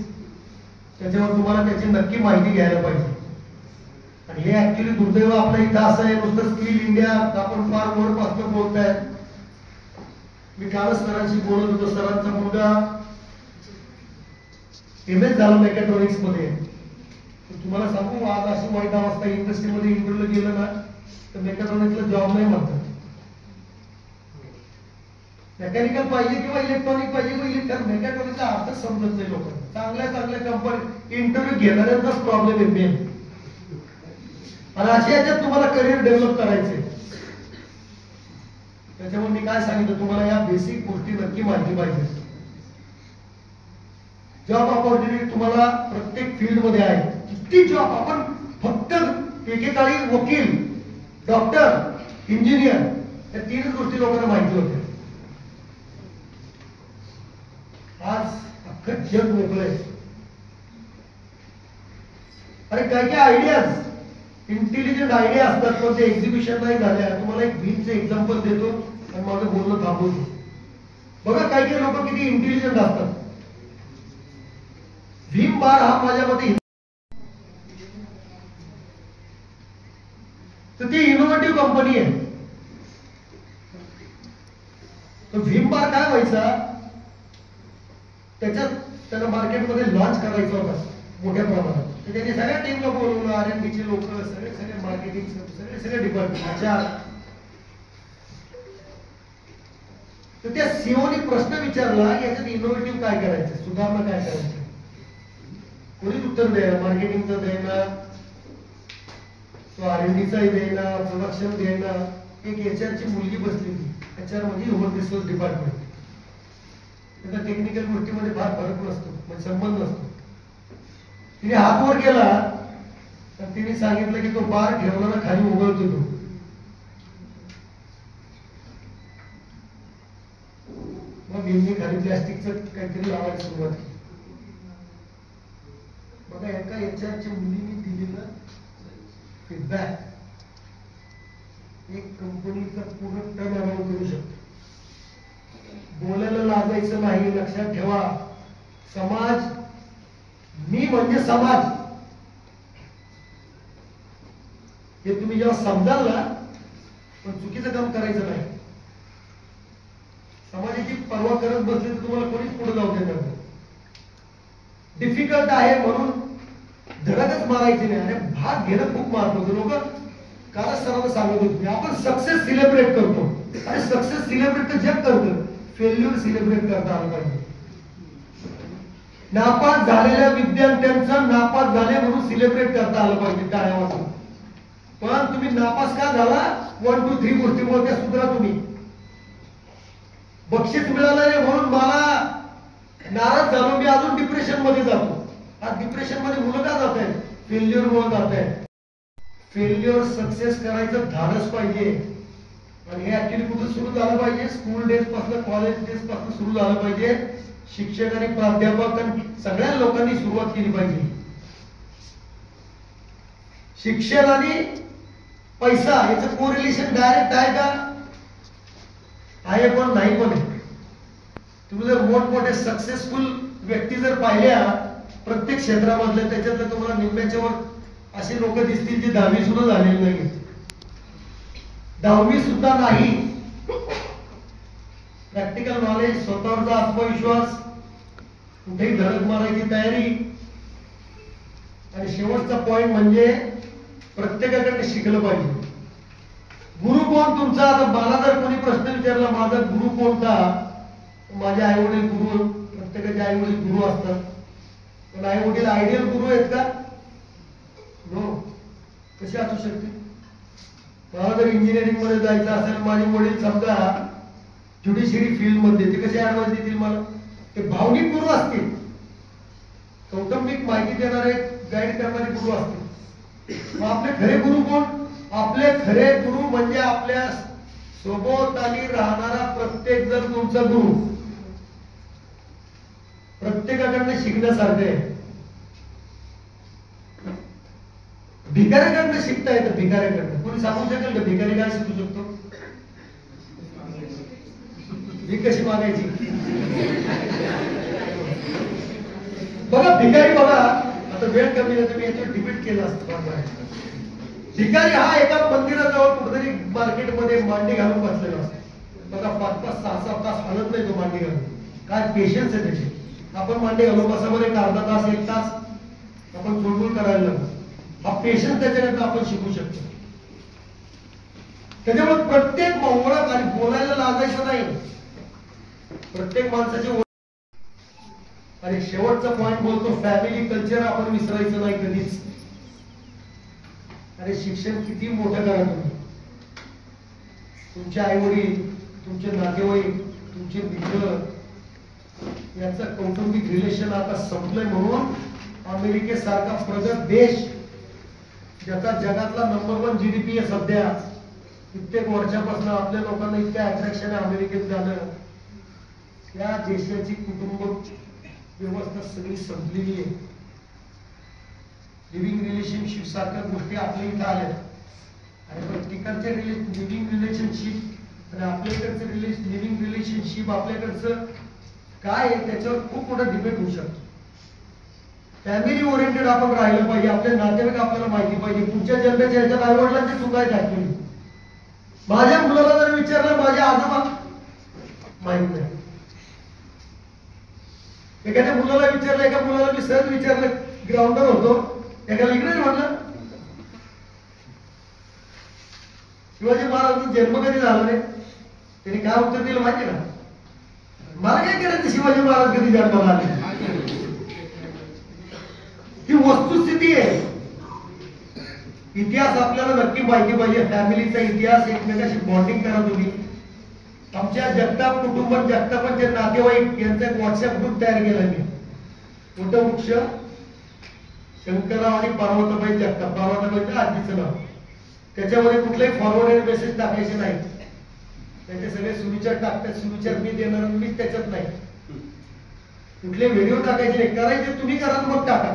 त्याच्यावर तुम्हाला त्याची नक्की माहिती घ्यायला पाहिजे. आणि हे ऍक्च्युली दुर्दैव आपल्या इथं असं आहे, नुसतं स्किल इंडिया आपण फार वरपासून बोलताय. मी कालच सरांशी बोलत होतो, सरांचा मुलगा एमएस झाला मेकॅट्रॉनिक्स मध्ये. तुम्हाला सांगू, आज अशी वाईट अवस्था इंडस्ट्रीमध्ये इंटरव्ह्यू गेलं ना तर मेकॅट्रॉनिक्सला जॉब नाही म्हणतात. मेकॅनिकल पाहिजे किंवा इलेक्ट्रॉनिक पाहिजे किंवा इलेक्ट्रॉनिक, मेकॅट्रॉनिकचा अर्थच समजत नाही लोकांना. चांगल्या कंपनी इंटरव्ह्यू घेणाऱ्यांचाच प्रॉब्लेम आहे मेन. आणि अशा याच्यात तुम्हाला करिअर डेव्हलप करायचे. त्याच्यामुळे मी काय सांगितलं तुम्हाला, या बेसिक गोष्टी नक्की माहिती पाहिजे. जॉब ऑपॉर्च्युनिटी तुम्हाला प्रत्येक फील्ड मध्ये आहे. किती जॉब, आपण फक्त एकेकाळी वकील, डॉक्टर, इंजिनियर या तीनच गोष्टी लोकांना माहिती होत्या. आज अख्खं जग मोकळंय. अरे काय काय आयडियाज, इंटेलिजंट आयडिया असतात, पण ते एक्झिक्युशन नाही झाल्या. तुम्हाला एक भीमचं एक्झाम्पल देतो आणि माझं बोलणं थांबवतो. बघा काही काही लोक किती इंटेलिजंट असतात. भीम बार हा माझ्या मते तर ती इनोव्हेटिव्ह कंपनी आहे. तो भीम बार काय व्हायचा, त्याच्यात त्याला मार्केटमध्ये लॉन्च करायचा होता मोठ्या प्रमाणात. तर त्यांनी सगळ्या टीमला बोलवलं, R&D चे लोक, सगळे मार्केटिंग, सगळे डिपार्टमेंट. तर त्या सीओनी प्रश्न विचारला, याच्यात इनोव्हेटिव्ह काय करायचं, सुधारणा काय करायचं. कोणीच उत्तर द्यायला, मार्केटिंगचं द्यायला, तो R&Dचाही द्यायला, प्रोडक्शन द्यायला. एक HR ची मुलगी बसली होती. HR म्हणजे ह्युमन रिसोर्स डिपार्टमेंट. त्याचा टेक्निकल गोष्टीमध्ये फार फरक नसतो, म्हणजे संबंध नसतो. तिने हात वर केला तर तिने सांगितलं की तो बार ठेवला ना खाली उघडतो तो. मग भीमने खाली प्लॅस्टिकचं काहीतरी लावायला सुरुवात केली. बघा, एका HR च्या मुलीने दिलेलं फीडबॅक एक कंपनीचा पूर्ण टर्न अराउंड करू शकतो. बोलायला लाजायचं नाही. लक्षात ठेवा, समाज, मी म्हणजे समाज, हे तुम्ही जेव्हा समजाल ना, पण चुकीचं काम करायचं नाही. समाजाची पर्वा करत बसली तर तुम्हाला कोणीच पुढे जाऊ देणार नाही. डिफिकल्ट आहे म्हणून धडकच मारायची नाही. आणि भाग घेणं खूप महत्वाचं. लोक कालच सरांना सांगत होते, आपण सक्सेस सिलेब्रेट करतो. आणि सक्सेस सिलेब्रेट तर जग करतं, फेल्युअर सिलेब्रेट करता आलं पाहिजे. नापास झालेल्या विद्यार्थ्यांचा नापास झाले म्हणून सिलेब्रेट करता आलं पाहिजे टाळ्या वाजवून. पण तुम्ही नापास का झाला, 1, 2, 3 गोष्टीमुळे त्या सुधरा. तुम्ही बक्षीस मिळालं नाही म्हणून मला नाराज झालो, मी अजून डिप्रेशन मध्ये जातो. आज डिप्रेशन मध्ये मुलं का जात आहेत, फेल्युअर मुळे जात आहेत. फेल्युअर सक्सेस करायचं धाडस पाहिजे. आणि हे ऍक्च्युली कुठे सुरू झालं पाहिजे, स्कूल डेज पासून, कॉलेज डेज पासून सुरू झालं पाहिजे. शिक्षक आणि प्राध्यापक आणि सगळ्या लोकांनी सुरुवात केली पाहिजे. शिक्षण आणि पैसा याचं कोरिलेशन डायरेक्ट आहे का, आहे पण नाही पण. तुम्ही जर मोठमोठे सक्सेसफुल व्यक्ती जर पाहिल्या प्रत्येक क्षेत्रामधल्या, त्याच्यातलं तुम्हाला निम्म्याच्या वर असे लोक दिसतील जे 10वी सुद्धा झालेले नाही. 10वी सुद्धा नाही. प्रॅक्टिकल नॉलेज, स्वतःवरचा आत्मविश्वास, कुठेही धडक मारायची तयारी. आणि शेवटचा पॉइंट म्हणजे प्रत्येकाकडे शिकलं पाहिजे. गुरु कोण तुमचा. आता मला जर कोणी प्रश्न विचारला माझा गुरु कोणता, माझे आई वडील गुरु. प्रत्येकाचे आई वडील गुरु असतात, पण आई वडील आयडियल गुरु आहेत का, नो. कसे असू शकते. मला जर इंजिनिअरिंग मध्ये जायचं असेल, माझे वडील समजा ज्युडिशरी फील्ड मध्ये, ते कसे ऍडवाइस देतील मला? ते भावनिक गुरु असतील, कौटुंबिक माहिती देणारे गाईड करणारे गुरु असतील. मग आपले खरे गुरु कोण? आपले खरे गुरु म्हणजे आपल्या सोबताली राहणारा प्रत्येक जण तुमचा गुरु. प्रत्येकाकडनं शिकण्यासारखे आहे. भिकाऱ्याकडनं शिकता येतं. भिकाऱ्याकडनं कोणी सांगू शकेल का भिकारी काय शिकू शकतो? भीक कशी मागायची बघा. भिकारी बघा, आता वेळ कमी आहे तर मी याच्यावर डिबेट केलं असतं. भिकारी हा एका मंदिराजवळ कुठेतरी मार्केटमध्ये मांडी घालून बसलेला असतो बघा. 5-5, 6-6 तास हलत नाही तो मांडी घालून. काय पेशन्स आहे त्याचे. आपण मांडी घालून बसामध्ये एक अर्धा तास 1 तास आपण चुळबुळ करायला लागतो. हा पेशन्स त्याच्याकडनं आपण शिकू शकतो. त्याच्यामुळे प्रत्येक ओळख आणि बोलायला लाजायचं नाही. प्रत्येक माणसाची. आणि शेवटचा पॉइंट बोलतो, फॅमिली कल्चर आपण विसरायचं नाही कधीच. अरे शिक्षण किती मोठं करा तुम्ही. तुमचे आई वडील, तुमचे नातेवाईक, तुमचे मित्र याचं कौटुंबिक रिलेशन आता संपलंय. म्हणून अमेरिकेसारखा प्रगत देश, ज्याचा जगातला नंबर 1 GDP आहे सध्या, कित्येक वर्षापासून आपल्या लोकांना इतकं अट्रॅक्शन आहे अमेरिकेत जाणं, या देशाची कुटुंब व्यवस्था सगळी संपलेली आहे. लिव्हिंग रिलेशनशिप सारख्या गोष्टी आपल्या इथं आल्या. आणि तिकडचे लिव्हिंग रिलेशनशिप आणि आपल्याकडचं लिव्हिंग रिलेशनशिप आपल्याकडचं काय आहे त्याच्यावर खूप मोठा डिबेट होऊ शकतो. फॅमिली ओरिएंटेड आपण राहिलं पाहिजे. आपले नातेवाईक आपल्याला माहिती पाहिजे. पुढच्या जन्माच्या ह्याच्यात आई वडिलांची चुका आहेत ऍक्च्युअली. माझ्या मुलाला जर विचारलं माझे आजोबा माहित नाही. एखाद्या मुलाला विचारलं, एका मुलाला मी सहज विचारलं, ग्राउंडर होतो, एकाला इकडे म्हटलं शिवाजी महाराजांचा जन्म कधी झाला रे? त्यांनी काय उत्तर दिलं माहिती का? मला काय करायचं शिवाजी महाराज कधी जन्माला आले? ही वस्तुस्थिती आहे. इतिहास आपल्याला नक्की माहिती पाहिजे. फॅमिलीचा इतिहास, एकमेकाशी बॉन्डिंग करा तुम्ही. आमच्या जगताप कुटुंबात जगतापांचे नातेवाईक यांचा एक व्हॉट्सअप ग्रुप तयार केला मी. वटवृक्ष शंकरराव आणि पार्वतीबाई जगताप, पार्वतीबाईच्या आजीचं नाव. त्याच्यामध्ये कुठलेही फॉरवर्डेड मेसेज टाकायचे नाही. त्याचे सगळे सुविचार टाकतात. सुविचार मी देणार, मी त्याच्यात नाही. कुठले व्हिडिओ टाकायचे नाही. करायचे तुम्ही करा मग टाका.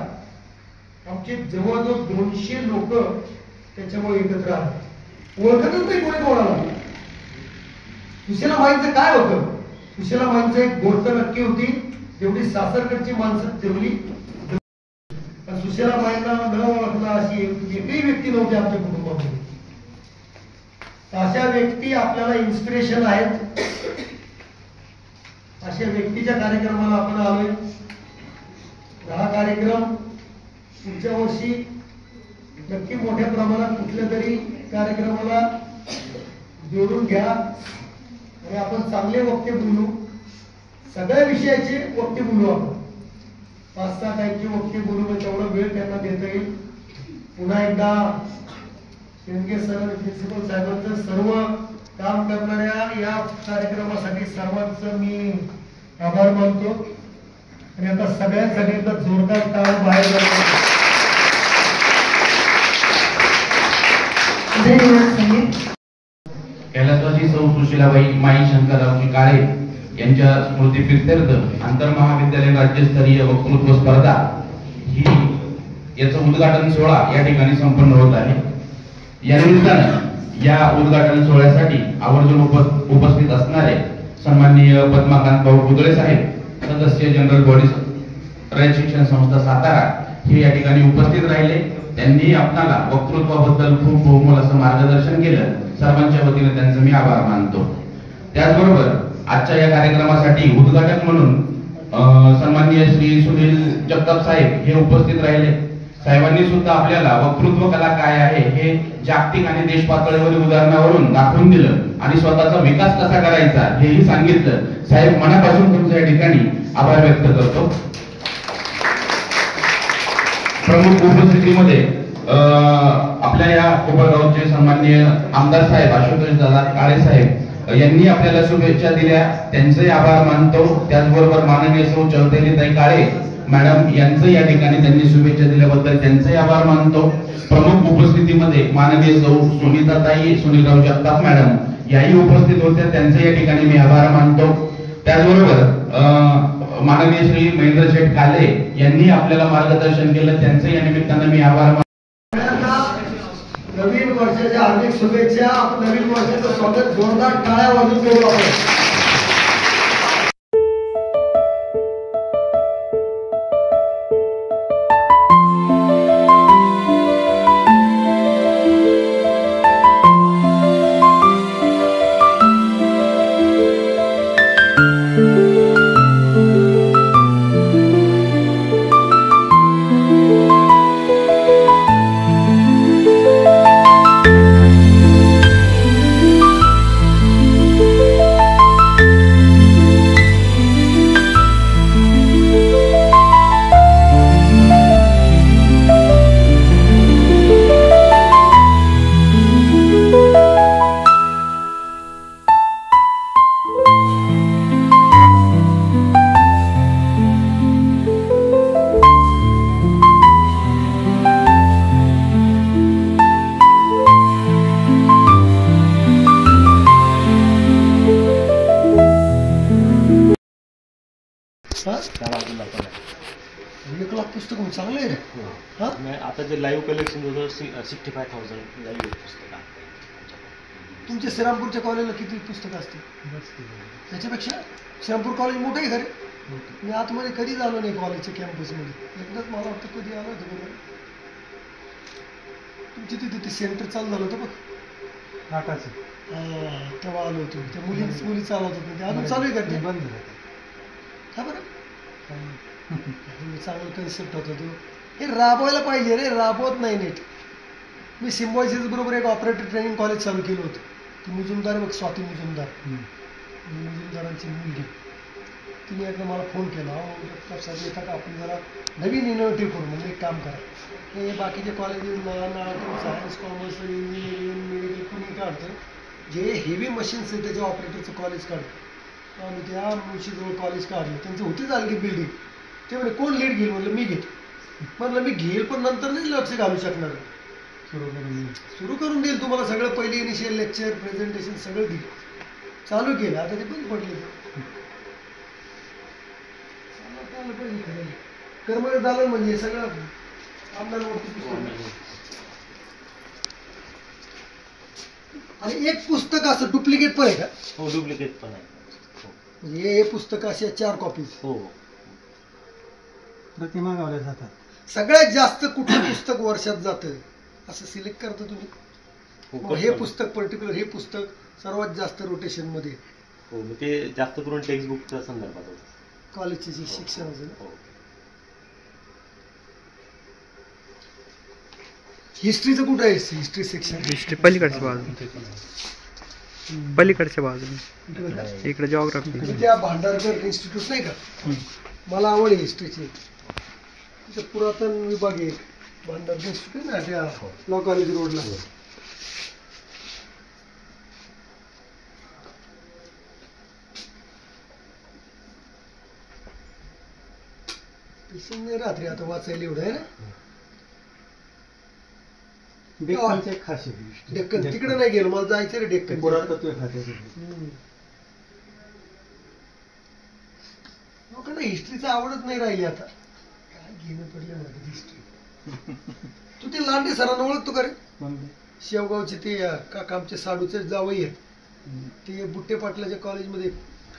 आमचे जवळजवळ 200 लोक त्याच्यामुळे एकत्र आले. ओळखतच नाही कोणी कोणाला. सुशीला माईंचं काय होतं? सुशीला माईंचं एक गोष्ट नक्की होती, जेवढी सासरकडची माणसं तेवढी. पण सुशीला माईंना न ओळखणार अशी एकही व्यक्ती नव्हती आमच्या कुटुंबामध्ये. अशा व्यक्ती आपल्याला इन्स्पिरेशन आहेत. अशा व्यक्तीच्या कार्यक्रमाला आपण आलोय. हा कार्यक्रम पुढच्या वर्षी नक्की मोठ्या प्रमाणात कुठल्या तरी कार्यक्रमाला जोडून घ्या आणि आपण चांगले वक्ते बोलू. सगळ्या विषयाचे वक्ते बोलू. आपण 5-6 टाईपचे वक्ते बोलू. तेवढा वेळ त्यांना देता येईल. पुन्हा एकदा शेंडगे सर, प्रिन्सिपल साहेबांचं, सर्व काम करणाऱ्या या कार्यक्रमासाठी सर्वांचं मी आभार मानतो. आणि आता सगळ्यांसाठी एकदा जोरदार टाळ बाहेर जातो. कैलासवासी सौ सुशीलाबाई माई शंकररावजी काळे यांच्या स्मृती प्रित्यर्थ आंतरमहाविद्यालय राज्यस्तरीय वक्तृत्व स्पर्धा ही याचं उद्घाटन सोहळा या ठिकाणी संपन्न होत आहे. या निमित्तानं या उद्घाटन सोहळ्यासाठी आवर्जून उपस्थित असणारे सन्माननीय पद्माकांत भाऊ बुदळे साहेब, सदस्य जनरल बॉडी रयत शिक्षण संस्था सातारा, हे या ठिकाणी उपस्थित राहिले. त्यांनी आपल्याला वक्तृत्वाबद्दल खूप बहुमोल असं मार्गदर्शन केलं. सर्वांच्या वतीने त्यांचं मी आभार मानतो. त्याचबरोबर आजच्या या कार्यक्रमासाठी उद्घाटक म्हणून सन्माननीय श्री सुनील जगताप साहेब हे उपस्थित राहिले. साहेबांनी सुद्धा आपल्याला वक्तृत्व कला काय आहे हे जागतिक आणि देश पातळीवरील उदाहरणावरून दाखवून दिलं आणि स्वतःचा विकास कसा करायचा हेही सांगितलं. साहेब, मनापासून तुमच्या या ठिकाणी आभार व्यक्त करतो. प्रमुख उपस्थितीमध्ये आपल्या या कोपरगावचे सन्माननीय आमदार साहेब आशुतोष दादा काळे साहेब यांनी आपल्याला शुभेच्छा दिल्या, त्यांचे आभार मानतो. त्याचबरोबर माननीय सौ चौधरीताई काळे मॅडम यांचं या ठिकाणी त्यांनी शुभेच्छा दिल्याबद्दल त्यांचे आभार मानतो. प्रमुख उपस्थितीमध्ये माननीय सौ सुनीताताई सुनीलराव जगताप मॅडम याही उपस्थित होत्या, त्यांचे या ठिकाणी मी आभार मानतो. त्याचबरोबर माननीय श्री महेंद्र शेठ काले यांनी आपल्याला मार्गदर्शन केलं, त्यांचे या निमित्तानं मी आभार मानतो. नवीन वर्षाच्या हार्दिक शुभेच्छा. नवीन वर्षाचं स्वागत जोरदार टाळ्या वाजून करू आपण. पुस्तक चांगलं आहे. आता जे लाईव्ह कलेक्शन होतं 65,000 लाईव्ह पुस्तक. तुमच्या श्रीरामपूरच्या कॉलेजला किती पुस्तकं असतील? त्याच्यापेक्षा श्रीरामपूर कॉलेज मोठं आहे खरे. मी आतमध्ये कधीच आलो नाही कॉलेजच्या कॅम्पसमध्ये. एकदाच मला वाटतं कधी आलो होतं बरोबर. तुमची तिथे ते सेंटर चालू झालं होतं बघ नाटाचं, तेव्हा आलो होतो. त्या मुली चालवत होते, ते अजून चालू आहे का? ते बंद का बरं? चांगलं कन्सेप्ट होता तो. हे राबवायला पाहिजे रे, राबवत नाही नीट. मी सिम्बॉयसिस बरोबर एक ऑपरेटर ट्रेनिंग कॉलेज चालू केलं होतं. ती मुजुमदार बघ, स्वाती मुजुमदार, मुजुमदारांची मुलगी. तिने एकदा मला फोन केला, साहेब येता का आपण जरा नवीन इनोव्हेटिव्ह करू. म्हणजे एक काम करा, हे बाकीचे colleges science commerce engineering medical कुणी काढतं, जे हेवी मशीन्स आहे त्याच्या ऑपरेटरचं कॉलेज काढतं. आणि त्या मुळशीजवळ कॉलेज काढलं, त्यांचं होती झाली बिल्डिंग. ते म्हणजे कोण लीड घेईल? म्हटलं मी घेतो. म्हटलं मी घेईल, पण नंतर नाही लक्ष घालू शकणार. सुरू करून देईल तुम्हाला सगळं. पहिले इनिशियल लेक्चर प्रेझेंटेशन सगळं देईल. चालू केलं, आता ते बंद पडले. कर्मयोग झालं म्हणजे सगळं आमदारवरती. आणि एक पुस्तक असं डुप्लिकेट पण आहे का? हो, डुप्लिकेट पण आहे. म्हणजे हे पुस्तक असे 4 कॉपीज. हो, प्रतिमा गावल्या जातात. सगळ्यात जास्त कुठलं पुस्तक वर्षात जातं असं सिलेक्ट करता तुम्ही? हे पुस्तक पर्टिक्युलर, हे पुस्तक सर्वात जास्त रोटेशन मध्ये. हो, ते जास्त करून टेक्स्टबुकच्या संदर्भात कॉलेजचे जे शिक्षणाचं. हिस्ट्रीचं कुठं आहे? हिस्ट्री सेक्शन हिस्ट्री पलीकडच्या बाजूने, पलीकडच्या बाजूने इकडे जिओग्राफी. त्या भांडारकर इन्स्टिट्यूट नाही का, मला आवड आहे हिस्ट्रीची. तिथे पुरातन विभाग आहे भांडारकर इन्स्टिट्यूट ना, त्या लॉ कॉलेज रोडला. रात्री आता वाचायला एवढं आहे ना. डेक्कनचे खासे. डेक्कन तिकडे नाही गेलो, मला जायचं रे डेक्कन. पुरातत्व लोकांना हिस्ट्रीचं आवडत नाही राहिली आता. काय घेणं पडलं माझं हिस्ट्री. तू ते लांडे सरांना ओळखतो का रे? शेवगावचे ते काका आमचे साडूचे जावई आहेत. ते बुट्टे पाटलाच्या कॉलेजमध्ये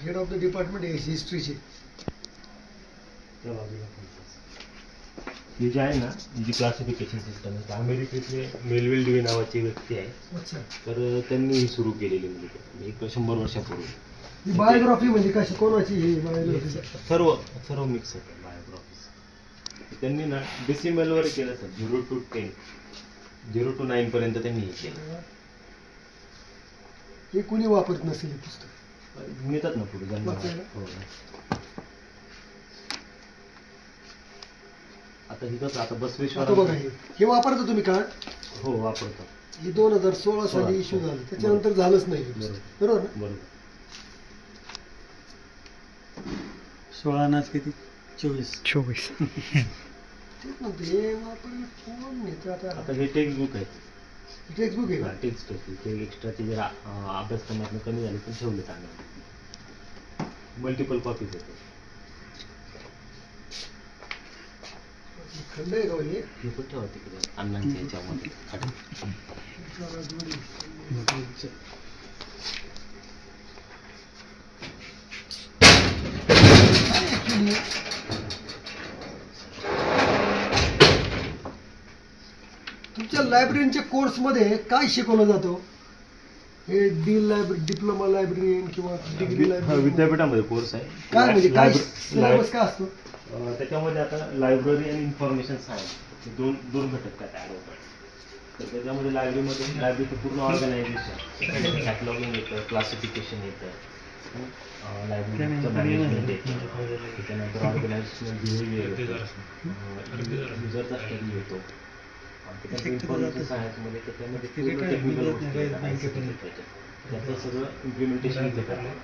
हेड ऑफ द डिपार्टमेंट आहे हिस्ट्रीचे. ही जी आहे ना, जी क्लासिफिकेशन सिस्टम आहे, अमेरिकेतले मेलविल ड्यूई नावाची व्यक्ती आहे. तर त्यांनी ही सुरू केलेली, म्हणजे एक 100 वर्षापूर्वी. बायोग्राफी म्हणजे कशी, कोणाची ही बायोग्राफी? सर्व मिक्स आहे बायोग्राफी. त्यांनी ना डेसिमलवर केलं सर. 0 to 10, 0 to 9 पर्यंत त्यांनी हे केलं. हे कुणी वापरत नसेल पुस्तक, मिळतात ना पुढे ज्यांना. आता ही कसं आता बसवेश्वर आता बघा हे वापरता तुम्ही कार्ड? हो वापरतो. हे 2016 साली इश्यू झालं, त्याच्यानंतर झालंच नाही. बरोबर ना? बरोबर. 16 नाच किती 24. तेच म्हणतो हे वापरलं कोण नेतं आता? आता हे टेक्स्ट बुक आहे. टेक्स्टबुक आहे का? टेक्स्ट ते एक्स्ट्राचे जरा अभ्यासक्रमातून कमी झाले पण ठेवले चांगलं. मल्टिपल कॉपीज येते. खंड आहे का हे? हे पण ठेवा तिकडे अण्णांच्या ह्याच्यामध्ये खाली. तुमच्या लायब्ररीच्या कोर्समध्ये काय शिकवलं जातं? हे डिप्लोमा लायब्ररीन किंवा डिग्री लायब्ररी विद्यापीठामध्ये कोर्स आहे. काय म्हणजे काय सिलेबस काय असतो? त्याच्यामध्ये आता लायब्ररी आणि इन्फॉर्मेशन सायन्स दोन घटक ऍड होतात. तर त्याच्यामध्ये लायब्ररीचं पूर्ण ऑर्गनायझेशन, कॅटलॉगिंग येतं, क्लासिफिकेशन येतं, लायब्ररीचं मॅनेजमेंट येतं, त्याच्यानंतर ऑर्गनायझेशनल बिहेवियर येतं, युजरचा स्टडी येतो. त्याच्यानंतर इन्फॉर्मेशन सायन्समध्ये त्याच्यामध्ये पूर्ण टेक्निकल गोष्टी येतात. त्याचं सगळं इम्प्लिमेंटेशन इथे करणार.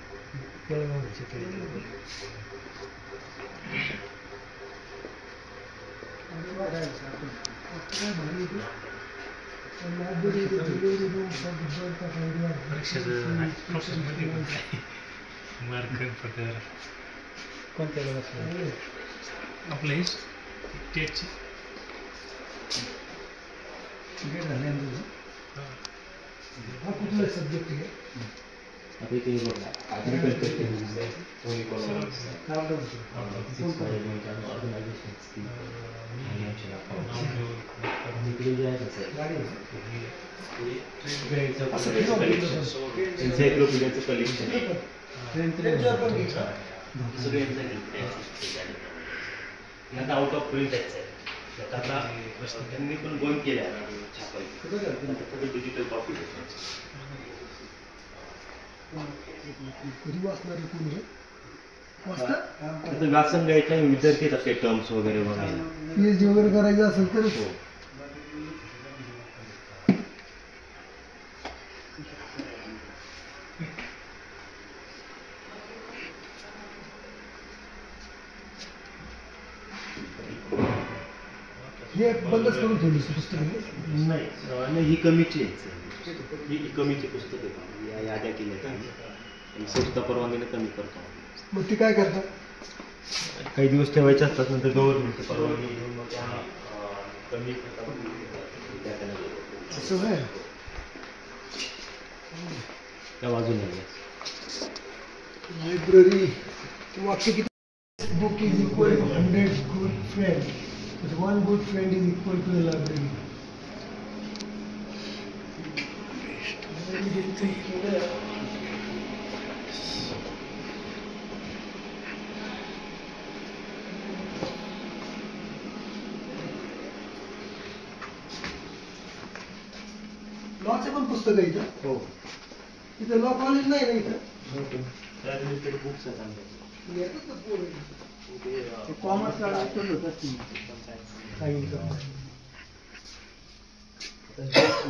आपलं टेटची हा कुठला सब्जेक्ट आहे? आता इथे हे बघा ॲग्रिकल्चर इकडे जे आहे एन्सायक्लोपीडियाचं कलेक्शन सगळे आउट ऑफ प्रिंट आहे. आता त्यांनी पण बंद केल्या छापायचं डिजिटल कॉपी. कधी वाचणार कोणी हे? वाचतं? वाचन घ्यायचं नाही विद्यार्थी येतात काही टर्म्स वगैरे बघायला. PhD वगैरे करायचं असेल तर हो. हे बंदच करून ठेवली पुस्तकं. नाही ही कमीची आहे. ही कमीची पुस्तकं या याद्या केल्या संस्था परवानगीने कमी करतो. मग ती काय करतात? काही दिवस ठेवायचे असतात, नंतर गव्हर्नमेंटची परवानगी घेऊन मग त्या कमी असं आहे. त्या बाजूला लायब्ररी वाक्य किती? Book is equal to 100 good friend, but one good friend is equal to a library. लॉचे पण पुस्तक आहे इथं. हो. इथं लॉ कॉलेज नाही ना इथं. बुक्स कॉमर्स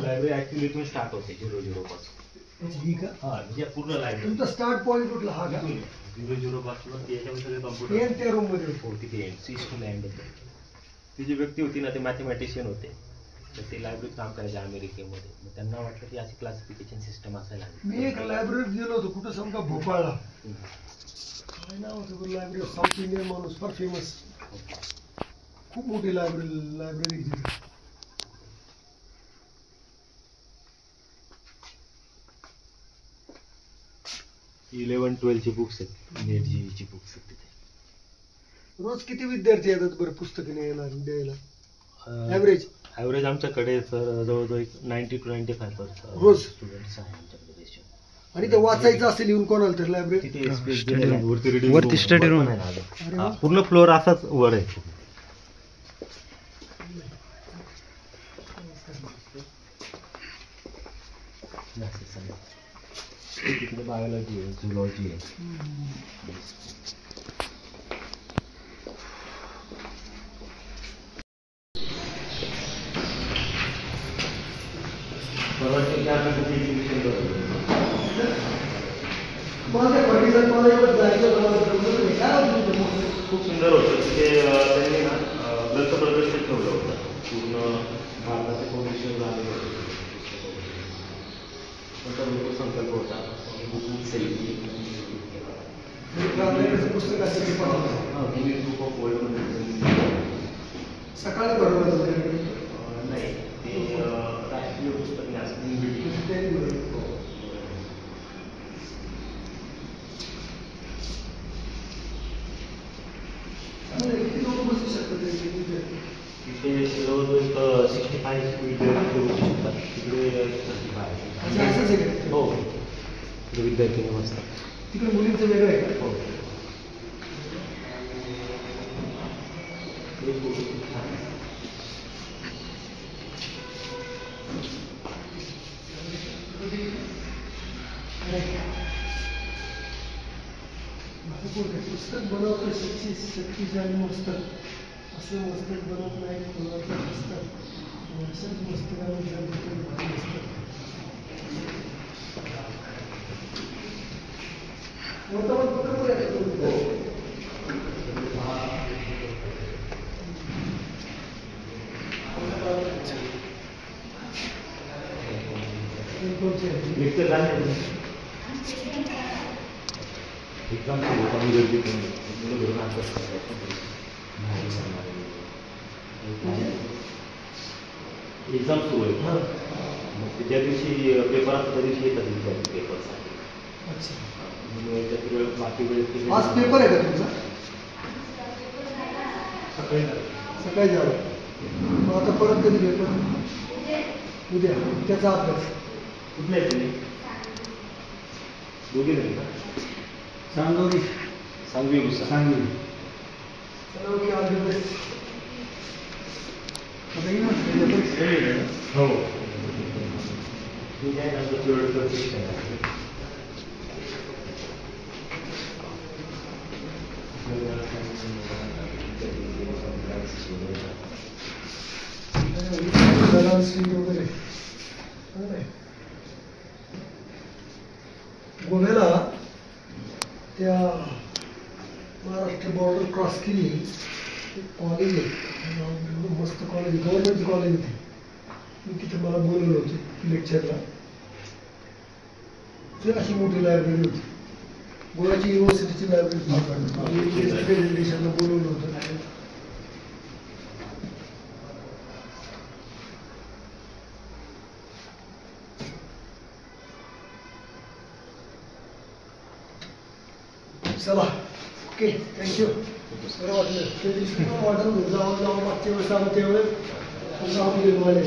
लायब्ररी ऍक्च्युली इथून स्टार्ट होते 00 पासून. ही का? हा म्हणजे पूर्ण लायब्ररी तुमचा स्टार्ट पॉईंट कुठला हा का? 00 पासून याच्यामध्ये सगळे कम्प्युटर एन त्या रूम मध्ये हो तिथे एंड सिस्टम एंड होते. ती जी व्यक्ती होती ना ते मॅथमॅटिशियन होते. तर ते लायब्ररीत काम करायचे अमेरिकेमध्ये. मग त्यांना वाटलं की अशी क्लासिफिकेशन सिस्टम असायला हवी. मी एक लायब्ररीत गेलो होतो कुठं समजा भोपाळला. काय नाव होतं लायब्ररी? साऊथ इंडियन माणूस फार फेमस. खूप मोठी लायब्ररी तिथे. 11-12 ची बुक्स आहेत. नेट जीची बुक्स आहेत तिथे. रोज किती विद्यार्थी येतात बरं पुस्तकं द्यायला? ॲव्हरेज आमच्याकडे सर जवळजवळ 90 to 95% रोज स्टुडंट्स आहे आमच्याकडे. आणि ते वाचायचं असेल येऊन कोणाला तर लायब्ररी तिथे वरती स्टडी रूम आहे. पूर्ण फ्लोअर असाच वर आहे. तिकडे बायोलॉजी आहे, झुलॉजी आहे. परवाच्या 4 तासाचं एक्झिबिशन करतो. मला त्या फर्टिलायझर कॉलेजवर जायचं मला जमलं नाही. काय होतं खूप सुंदर होतं. तिथे त्यांनी ना ग्रंथ प्रदर्शन ठेवलं होतं. पूर्ण भारताचे कोणेश्वर झाले होते. संकल्प होता बुक सेलिंग पुस्तक असेल बुक ऑफ वर्ल्ड सकाळी बरोबर नाही ते राष्ट्रीय पुस्तक न्यास किती लोक बसू शकतात तिथे जवळजवळ 65 विद्यार्थी बसू शकतात. तिकडे 35 हो विद्यार्थी असतात. तिकडे मुलींचं वेगळं आहे का? हो पुस्तक बनवतो 36 आणि मस्तक असं मस्तक बनवत नाही. कोणाचं पुस्तक असंच मस्तकाने मस्तक वर्तमानपत्र एक्झाम सुरू होता. मी गर्दी मुलं घरून अभ्यास करतात. एक्झाम सुरू आहे. मग ज्या दिवशी पेपर असतो त्या दिवशी येतात विद्यार्थी पेपरसाठी. बाकी वेळेस आज पेपर आहे का तुमचा? सकाळी सकाळी जावं. मग आता परत कधी पेपर? उद्या. त्याचा अभ्यास कुठल्या आहे तुम्ही? दोघी नाही का? सांगवी सांगवी गुस्सा सांगवी हो ठीक आहे. नंतर पिरियड शिक्षण आहे. गोव्याला त्या महाराष्ट्र बॉर्डर क्रॉस केली. कॉलेज आहे मस्त कॉलेज, गव्हर्नमेंट कॉलेज होते. मी तिथे मला बोलवलं होतं लेक्चरला. अशी मोठी लायब्ररी होती. गोव्याची युनिव्हर्सिटीची लायब्ररी प्रेझेंटेशनला बोलवलं होतं. चला ओके थँक्यू. बरं वाटलं त्या दिवशी वाटलं जाऊन मागच्या वेळेस आलं त्यावेळेस जाऊन गेलो वाले.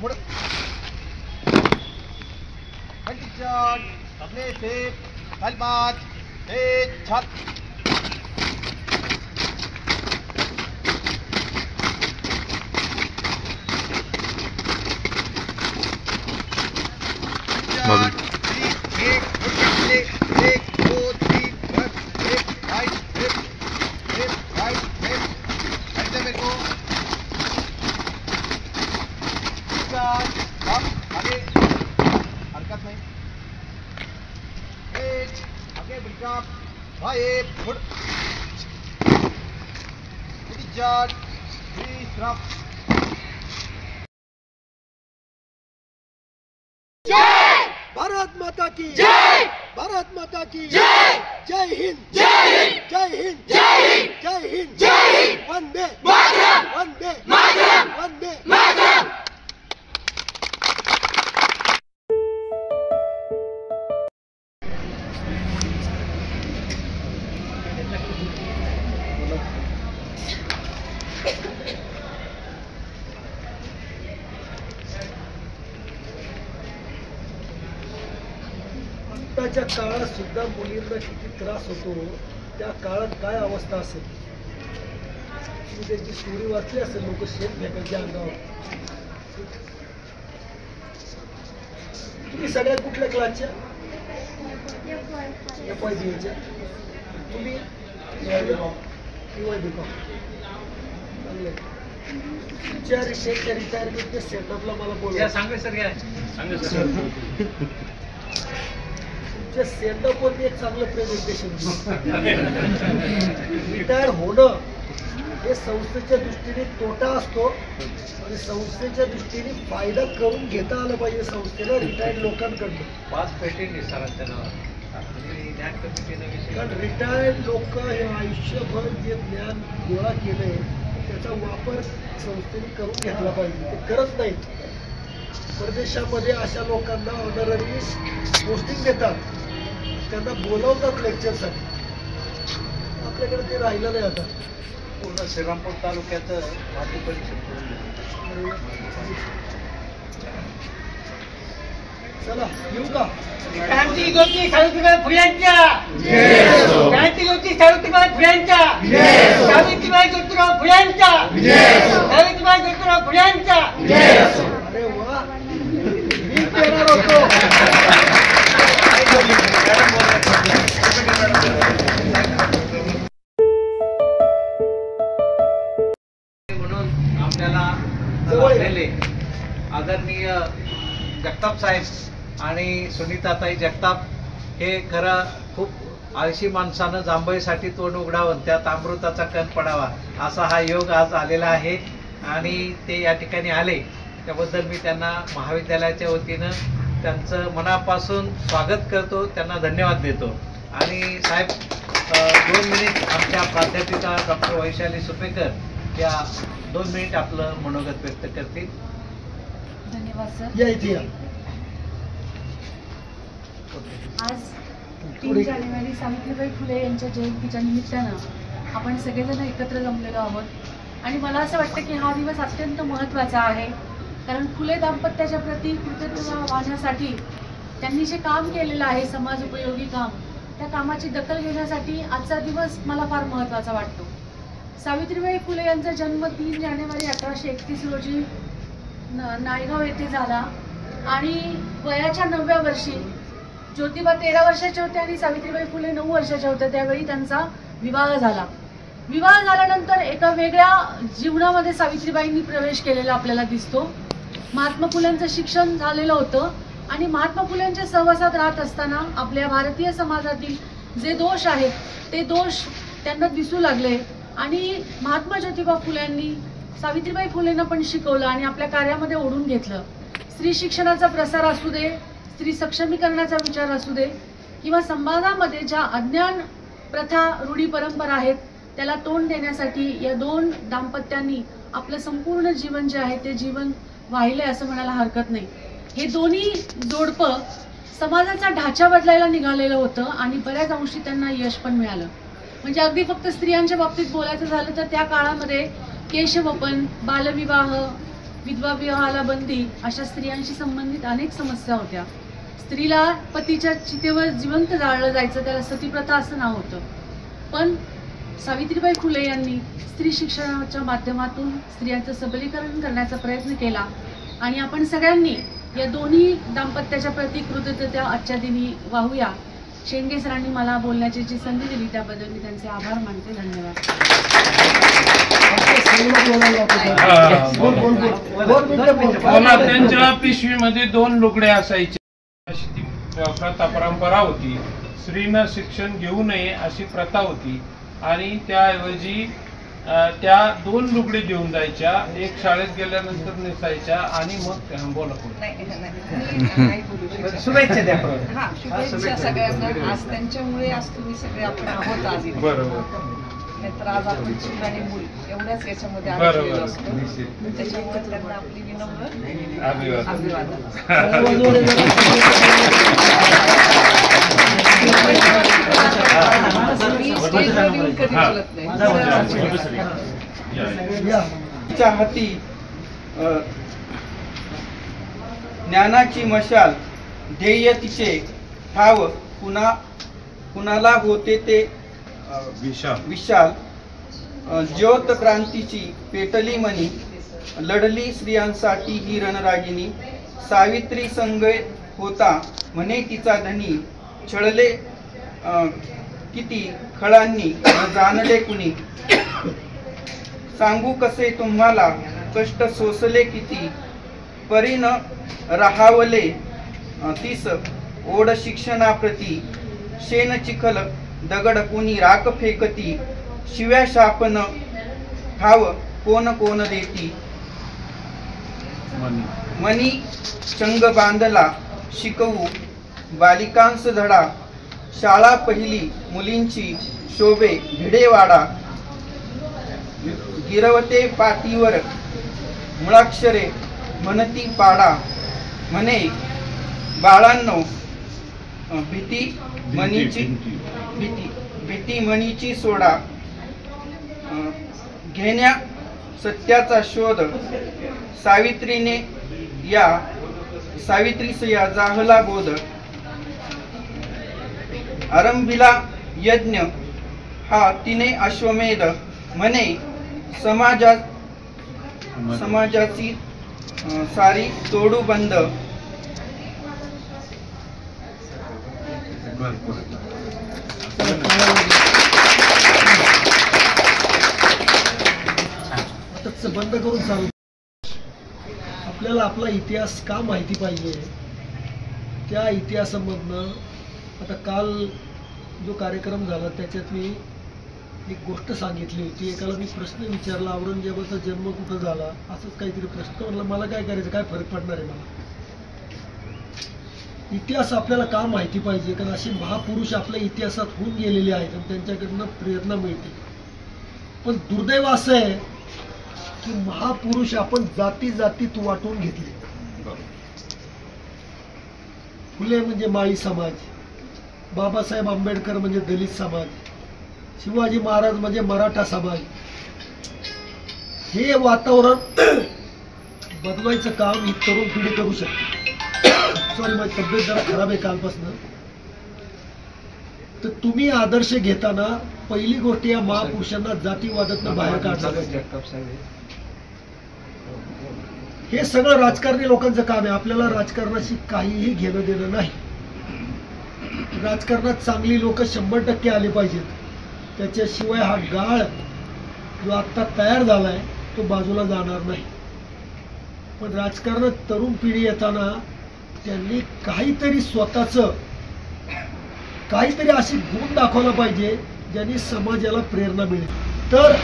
पुढे अपने से कलमात छत हरकत नहीं. स्टार्ट विश्राम भारत माता की जय, भारत माता की जय, जय हिंद, जय हिंद, जय हिंद, जय हिंद, जय हिंद, जय हिंद, वंदे मातरम, वंदे मातरम, वंदे मातरम। आताच्या काळात सुद्धा मुलींना किती त्रास होतो, त्या काळात काय अवस्था असेल. तुम्ही त्याची स्टोरी वाचली असेल, लोक शेत फेकायच्या अंगावर. तुम्ही सगळ्या कुठल्या क्लासच्या? FYBच्या. तुम्ही तुमच्या रिटायरमेंटच्या सेटअपला मला बोला. सांगा सर. तुमच्या सेटअपवरती एक चांगलं प्रेझेंटेशन. रिटायर होणं हे संस्थेच्या दृष्टीने तोटा असतो आणि संस्थेच्या दृष्टीने फायदा करून घेता आला पाहिजे संस्थेला रिटायर्ड लोकांकडनं. 5 पेटेंट आहे सरांच्या नावावर. कारण रिटायर्ड लोक हे आयुष्यभर जे ज्ञान गोळा केलंय त्याचा वापर संस्थेने करून घेतला पाहिजे. ते करत नाहीत. परदेशामध्ये अशा लोकांना ऑनररी पोस्टिंग देतात, त्यांना बोलवतात लेक्चरसाठी. आपल्याकडे ते राहिलं नाही आता. पूर्ण श्रीरामपूर तालुक्याचं वाहतूक परिषद. चला येऊ का? क्रांती ज्योती सावित्रीबाई फुल्यांच्या, क्रांती ज्योती सावित्रीबाई फुल्यांच्या, सावित्रीबाई ज्योतिराव फुल्यांच्या, सावित्रीबाई ज्योतिराव फुल्यांच्या. अरे वा, मी पेणार होतो. म्हणून आपल्याला लाभलेले आदरणीय जगताप साहेब आणि सुनीताताई जगताप हे खरं खूप आळशी माणसानं जांभळीसाठी तोंड उघडावं, त्यात अमृताचा कण पडावा असा हा योग आज आलेला आहे. आणि ते या ठिकाणी आले त्याबद्दल मी त्यांना महाविद्यालयाच्या वतीनं त्यांचं मनापासून स्वागत करतो, त्यांना धन्यवाद देतो. आणि साहेब 2 मिनिट आमच्या प्राध्यापिका डॉक्टर वैशाली सुपेकर या 2 मिनिट आपलं मनोगत व्यक्त करतील. धन्यवाद सर. या इथे या. आज 3 जानेवारी सावित्रीबाई फुले यांच्या जयंतीच्या निमित्तानं आपण सगळेजण एकत्र जमलेलो आहोत आणि मला असं वाटतं की हा दिवस अत्यंत महत्त्वाचा आहे. कारण फुले दाम्पत्याच्या प्रती कृतज्ञता वाहण्यासाठी त्यांनी जे काम केलेलं आहे समाज उपयोगी काम, त्या कामाची दखल घेण्यासाठी आजचा दिवस मला फार महत्त्वाचा वाटतो. सावित्रीबाई फुले यांचा जन्म 3 जानेवारी 1831 रोजी नायगाव येथे झाला आणि वयाच्या 9व्या वर्षी ज्योतिबा 13 वर्षाच्या होत्या आणि सावित्रीबाई फुले 9 वर्षाच्या होत्या. त्यावेळी त्यांचा विवाह झाला. विवाह झाल्यानंतर एका वेगळ्या जीवनामध्ये सावित्रीबाईंनी प्रवेश केलेला आपल्याला दिसतो. महात्मा फुल्यांचं शिक्षण झालेलं होतं आणि महात्मा फुल्यांच्या सहवासात राहत असताना आपल्या भारतीय समाजातील जे दोष आहेत ते दोष त्यांना दिसू लागले आणि महात्मा ज्योतिबा फुल्यांनी सावित्रीबाई फुलेंना पण शिकवलं आणि आपल्या कार्यामध्ये ओढून घेतलं. स्त्री शिक्षणाचा प्रसार असू दे, स्त्री सक्षमीकरणाचा विचार असू दे किंवा समाजामध्ये ज्या अज्ञान प्रथा रूढी परंपरा आहेत त्याला तोंड देण्यासाठी या 2 दाम्पत्यांनी आपलं संपूर्ण जीवन जे आहे ते जीवन वाहिले असं म्हणायला हरकत नाही. हे दोन्ही जोडपं समाजाचा ढाचा बदलायला निघालेलं होतं आणि बऱ्याच अंशी त्यांना यश पण मिळालं. म्हणजे अगदी फक्त स्त्रियांच्या बाबतीत बोलायचं झालं तर त्या काळामध्ये केशवपन, बालविवाह, विधवा विवाहाला बंदी अशा स्त्रियांशी संबंधित अनेक समस्या होत्या. स्त्रीला पतीच्या चितेवर जिवंत जाळलं जायचं, त्याला सतीप्रथा असं नाव होतं. पण सावित्रीबाई फुले यांनी स्त्री शिक्षणाच्या माध्यमातून स्त्रियांचं सबलीकरण करण्याचा प्रयत्न केला आणि आपण सगळ्यांनी या दोन्ही दाम्पत्याच्या प्रती कृतज्ञता आजच्या दिनी वाहूया. शेंडगे सरांनी मला बोलण्याची जी संधी दिली त्याबद्दल मी त्यांचे आभार मानते. धन्यवाद. त्यांच्या पिशवीमध्ये 2 लुगडे असायचे. अशी ती प्रथा परंपरा होती. स्त्रीनं शिक्षण घेऊ नये अशी प्रथा होती आणि त्याऐवजी त्या 2 लुगडी देऊन जायच्या, एक शाळेत गेल्यानंतर नेसायच्या आणि मग बोला शुभेच्छा द्या. शुभेच्छा सगळ्यांना. आज त्यांच्यामुळे आज तुम्ही सगळे आपण आहोत आज. बरोबर. नाहीतर आज आपण चूल आणि मूल एवढ्याच याच्यामध्ये अडकलेलो असतो. त्याच्यामुळे त्यांना आपली विनम्र अभिवादन. हाती ज्ञानाची मशाल ध्येय तिचे ठाव कुणाला होते ते विशाल ज्योत क्रांतीची पेटली मनी लढली स्त्रियांसाठी ही रणरागिनी सावित्री संग होता म्हणे तिचा धनी छळले किती खळांनी जाणले कुणी सांगू कसे तुम्हाला कष्ट सोसले किती परीन राहावले तीस ओढ शिक्षणाप्रती शेन चिखल दगड कोणी राख फेकती शिव्या शापन ठाव कोण कोण देती मनी चंग बांधला शिकवू बालिकांस धडा शाळा पहिली मुलींची शोभे भिडेवाडा गिरवते पाटीवर मुळाक्षरे म्हणती पाडा म्हणे बाळांनो भीती मनीची सोडा घेण्या सत्याचा शोध सावित्रीस या जाहला बोध आरंभिला यज्ञ हा तिने अश्वमेध म्हणे समाजाची सारी तोडू बंद बंद करून चालू. आपल्याला आपला इतिहास का माहिती पाहिजे, त्या इतिहासामधनं आता काल जो कार्यक्रम झाला त्याच्यात मी एक गोष्ट सांगितली होती. एकाला मी प्रश्न विचारला, औरंगजेबाचा जन्म कुठं झाला, असंच काहीतरी प्रश्न. म्हणलं मला काय करायचं, काय फरक पडणार आहे मला. इतिहास आपल्याला का माहिती पाहिजे, कारण असे महापुरुष आपल्या इतिहासात होऊन गेलेले आहेत आणि त्यांच्याकडनं प्रेरणा मिळते. पण दुर्दैव असं आहे की महापुरुष आपण जाती जातीत वाटून घेतले. फुले म्हणजे माळी समाज, बाबासाहेब आंबेडकर म्हणजे दलित समाज, शिवाजी महाराज म्हणजे मराठा समाज. हे वातावरण बदलायचं काम ही तरुण पिढी करू शकते. सॉरी, माझी तब्येत जरा खराब आहे कालपासून. तर तुम्ही आदर्श घेताना पहिली गोष्ट या महापुरुषांना जातीवादातनं बाहेर काढणं. हे सगळं राजकारणी लोकांचं काम आहे. आपल्याला राजकारणाशी काहीही घेणं देणं नाही. राजकारणात चांगली लोक 100% आले पाहिजेत. त्याच्याशिवाय हा गाळ जो आत्ता तयार झालाय तो बाजूला जाणार नाही. पण राजकारणात तरुण पिढी येताना त्यांनी काहीतरी स्वतःचं काहीतरी अशी गुण दाखवला पाहिजे ज्यांनी समाजाला प्रेरणा मिळेल. तर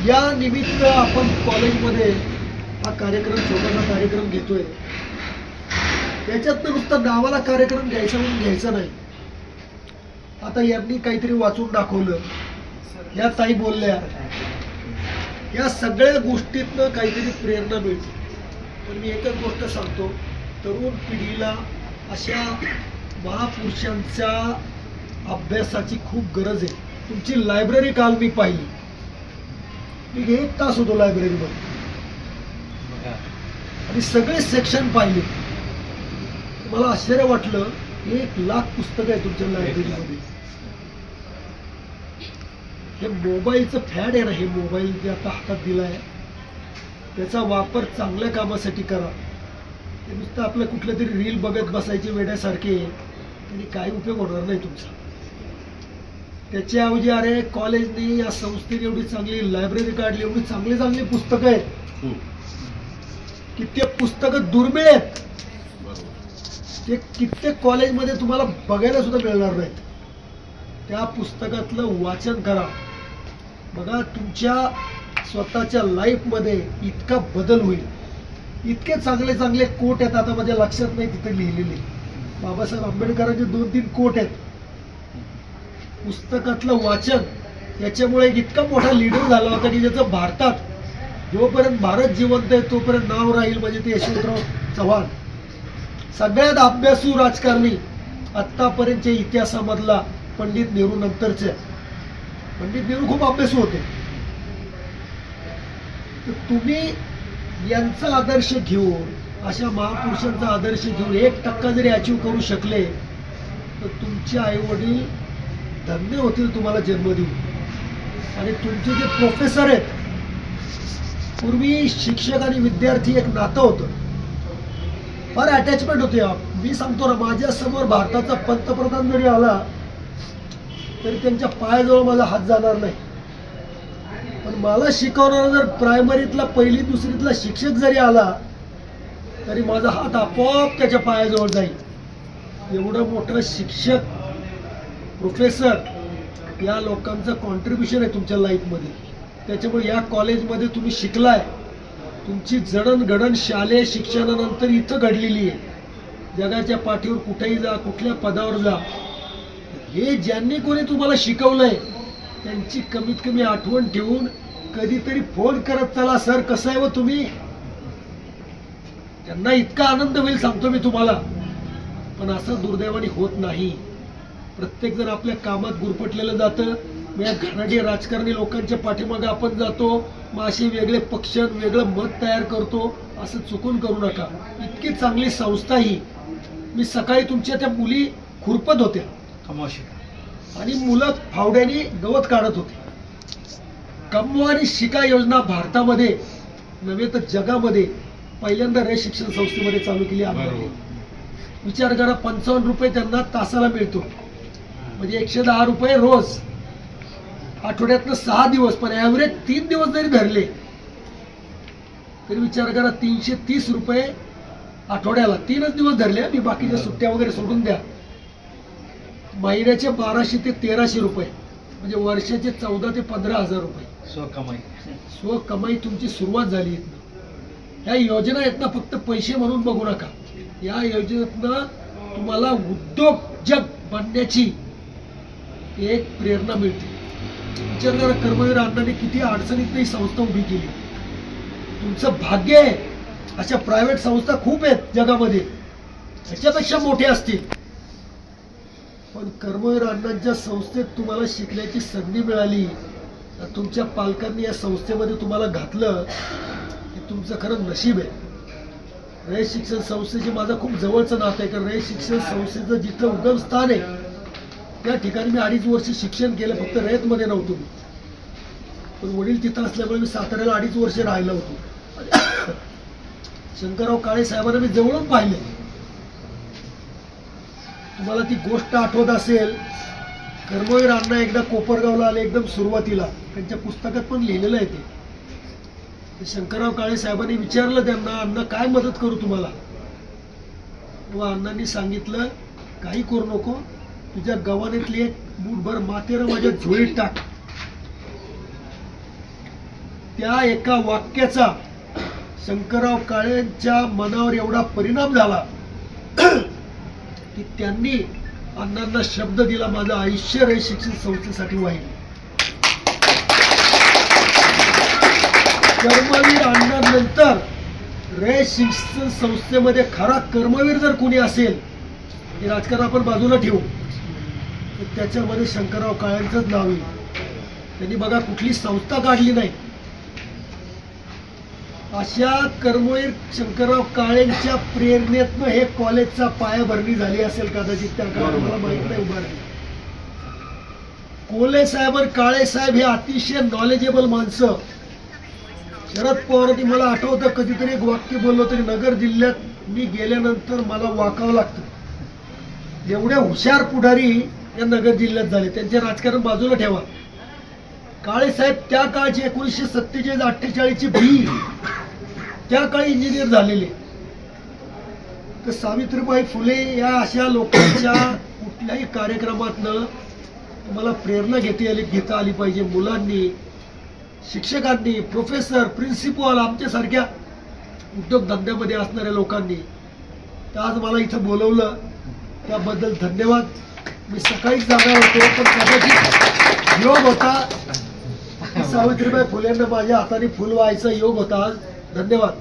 या निमित्त आपण कॉलेजमध्ये हा कार्यक्रम, छोटासा कार्यक्रम घेतोय. याच्यात नुसतं नावाला कार्यक्रम घ्यायचा म्हणून घ्यायचा नाही. आता यांनी काहीतरी वाचून दाखवलं, या ताई बोलल्या, या सगळ्या गोष्टीतनं काहीतरी प्रेरणा मिळते. पण मी एकच गोष्ट सांगतो, तरुण पिढीला अशा महापुरुषांच्या अभ्यासाची खूप गरज आहे. तुमची लायब्ररी काल मी पाहिली, मी 1 तास होतो लायब्ररीमध्ये आणि सगळे सेक्शन पाहिले. मला आश्चर्य वाटलं, 1 लाख पुस्तकं आहे तुमच्या लायब्ररीमध्ये. हे मोबाईलचं फॅड आहे ना, हे मोबाईल जे आता हातात दिलाय त्याचा वापर चांगल्या कामासाठी करा. ते नुसतं आपलं कुठलं तरी रील बघत बसायचे वेड्यासारखे आणि काही उपयोग होणार नाही तुमचा. त्याच्याऐवजी अरे कॉलेजने या संस्थेने एवढी चांगली लायब्ररी काढली, एवढी चांगली चांगली पुस्तकं आहेत की ते पुस्तकं दुर्मिळ आहेत. ते कित्येक कॉलेजमध्ये तुम्हाला बघायला सुद्धा मिळणार नाहीत. त्या पुस्तकातलं वाचन करा बघा तुमच्या स्वतःच्या लाईफमध्ये इतका बदल होईल. इतके चांगले चांगले कोट आहेत, आता माझ्या लक्षात नाही तिथे लिहिलेले. बाबासाहेब आंबेडकरांचे 2-3 कोट आहेत. पुस्तकातलं वाचन याच्यामुळे इतका मोठा लीडर झाला होता की ज्याचं भारतात जोपर्यंत भारत जिवंत आहे तोपर्यंत नाव राहील, म्हणजे ते यशवंतराव चव्हाण. सगळ्यात अभ्यासू राजकारणी आतापर्यंतच्या इतिहासामधला पंडित नेहरू नंतरचे. पंडित नेहरू खूप अभ्यासू होते. तर तुम्ही यांचा आदर्श घेऊन, अशा महापुरुषांचा आदर्श घेऊन 1% जरी अचीव करू शकले तर तुमचे आई वडील धन्य होतील तुम्हाला जन्म देऊन. आणि तुमचे जे प्रोफेसर आहेत, पूर्वी शिक्षक आणि विद्यार्थी एक नातं होतं, फार अटॅचमेंट होते. मी सांगतो ना, माझ्यासमोर भारताचा पंतप्रधान जरी आला तरी त्यांच्या पायाजवळ माझा हात जाणार नाही. पण मला शिकवणारा जर प्रायमरीतला 1ली-2रीतला शिक्षक जरी आला तरी माझा हात आपोआप त्याच्या पायाजवळ जाईल. एवढं मोठं शिक्षक, प्रोफेसर या लोकांचं कॉन्ट्रीब्युशन आहे तुमच्या लाईफमध्ये. त्याच्यामुळे या कॉलेजमध्ये तुम्ही शिकलाय, तुमची जडणघडण शालेय शिक्षणानंतर इथं घडलेली आहे. जगाच्या पाठीवर कुठेही जा, कुठल्या पदावर जा, हे ज्यांनी कोणी तुम्हाला शिकवलंय त्यांची कमीत कमी आठवण ठेवून कधीतरी फोन करत चला, सर कसं आहे व तुम्ही. त्यांना इतका आनंद होईल सांगतो मी तुम्हाला. पण असं दुर्दैवाने होत नाही. प्रत्येक जण आपल्या कामात गुरफटलेलं जातं. या घराडी राजकारणी लोकांच्या पाठीमागे आपण जातो, मग असे वेगळे पक्ष, वेगळं मत तयार करतो. असं चुकून करू नका. इतकी चांगली संस्था ही. मी सकाळी तुमच्या त्या मुली खुरपत होत्या आणि मुलं फावड्याने गवत काढत होते. कमवा आणि शिका योजना भारतामध्ये नव्हे तर जगामध्ये पहिल्यांदा रे शिक्षण संस्थेमध्ये चालू केली आम्ही. विचार करा, 55 रुपये त्यांना तासाला मिळतो, म्हणजे 110 रुपये रोज. आठवड्यातनं 6 दिवस, पण ॲव्हरेज 3 दिवस जरी धरले तरी विचार करा 330 रुपये आठवड्याला. 3च दिवस धरले, मी बाकीच्या सुट्ट्या वगैरे सोडून द्या. महिन्याचे 1200 ते 1300 रुपये, म्हणजे वर्षाचे 14 ते 15,000 रुपये स्वकमाई तुमची सुरुवात झाली. या योजना आहेत ना, फक्त पैसे म्हणून बघू नका. या योजनेतनं तुम्हाला उद्योजक बनण्याची एक प्रेरणा मिळते. विचार करा, कर्मवीर अण्णांनी किती अडचणीत ही संस्था उभी केली. तुमचं भाग्य आहे. अशा प्रायव्हेट संस्था खूप आहेत जगामध्ये, त्याच्यापेक्षा मोठे असतील. पण कर्मवीर अण्णांच्या संस्थेत तुम्हाला शिकण्याची संधी मिळाली, तुमच्या पालकांनी या संस्थेमध्ये तुम्हाला घातलं, हे तुमचं खरं नशीब आहे. रयत शिक्षण संस्थेशी माझं खूप जवळचं नातं आहे. कारण रयत शिक्षण संस्थेचं जिथं उगम स्थान आहे त्या ठिकाणी मी 2.5 वर्ष शिक्षण केलं. फक्त रयतमध्ये नव्हतो मी, पण वडील तिथं असल्यामुळे मी साताऱ्याला 2.5 वर्ष राहिलो होतो. शंकरराव काळे साहेबांना मी जवळून पाहिले. तुम्हाला ती गोष्ट आठवत असेल, कर्मवीर अण्णा एकदा कोपरगावला आले एकदम सुरुवातीला. त्यांच्या पुस्तकात पण लिहिलेलं आहे ते. शंकरराव काळे साहेबांनी विचारलं त्यांना, अण्णा काय मदत करू तुम्हाला. तेव्हा अण्णांनी सांगितलं, काही करू नको, तुझ्या गव्हाणीतली एक मूठभर मातेर माझ्या झोळीत टाक. त्या एका वाक्याचा शंकरराव काळेंच्या मनावर एवढा परिणाम झाला की त्यांनी अण्णांना शब्द दिला, माझं आयुष्य रयत शिक्षण संस्थेसाठी वाहील. कर्मवीर अण्णांनंतर रयत शिक्षण संस्थेमध्ये खरा कर्मवीर जर कोणी असेल, हे राजकारण आपण बाजूला ठेवू, तर त्याच्यामध्ये शंकरराव काळेंचंच नाव येईल. त्यांनी बघा कुठली संस्था काढली नाही. अशा कर्मवीर शंकरराव काळेंच्या प्रेरणेतनं हे कॉलेजचा पायाभरणी झाली असेल कदाचित. त्या काळात मला माहित नाही उभारली. कोले साहेब आणि काळे साहेब हे अतिशय नॉलेजेबल माणसं. शरद पवारांनी मला आठवतं कधीतरी एक वाक्य बोललो तरी, नगर जिल्ह्यात मी गेल्यानंतर मला वाकावं लागतं. एवढे हुशार पुढारी या नगर जिल्ह्यात झाले. त्यांचे राजकारण बाजूला ठेवा. काळे साहेब त्या काळची 1947-48ची बी त्या काळी इंजिनियर झालेले. तर सावित्रीबाई फुले या अशा लोकांच्या कुठल्याही कार्यक्रमातनं तुम्हाला प्रेरणा घेता आली पाहिजे. मुलांनी शिक्षकांनी, प्रोफेसर, प्रिन्सिपल, आमच्यासारख्या उद्योगधंद्यामध्ये असणाऱ्या लोकांनी तर आज मला इथं बोलवलं, त्याबद्दल धन्यवाद. मी सकाळीच जाणार होतो, पण कदाचित योग होता, सावित्रीबाई फुलेंना माझ्या हाताने फुल व्हायचा योग होता आज. धन्यवाद.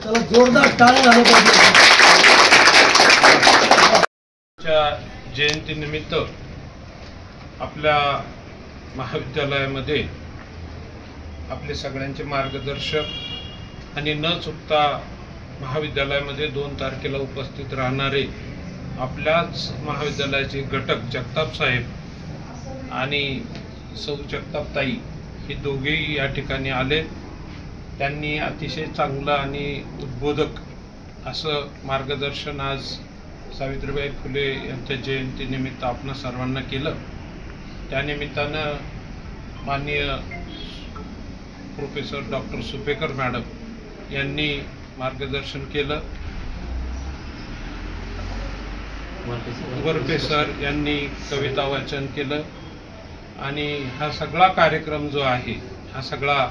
त्याला जोरदार टाळ्या झाल्या पाहिजे. जयंतीनिमित्त आपल्या महाविद्यालयामध्ये आपले सगळ्यांचे मार्गदर्शक आणि न चुकता महाविद्यालयामध्ये 2 तारखेला उपस्थित राहणारे आपल्याच महाविद्यालयाचे घटक जगताप साहेब आणि सौ जगतापताई हे दोघेही या ठिकाणी आले. त्यांनी अतिशय चांगलं आणि उद्बोधक असं मार्गदर्शन आज सावित्रीबाई फुले यांच्या जयंतीनिमित्त आपणा सर्वांना केलं. त्यानिमित्तानं माननीय प्रोफेसर डॉक्टर सुपेकर मॅडम यांनी मार्गदर्शन केलं. वरपे सर यांनी कविता वाचन केलं आणि हा सगळा कार्यक्रम जो आहे, हा सगळा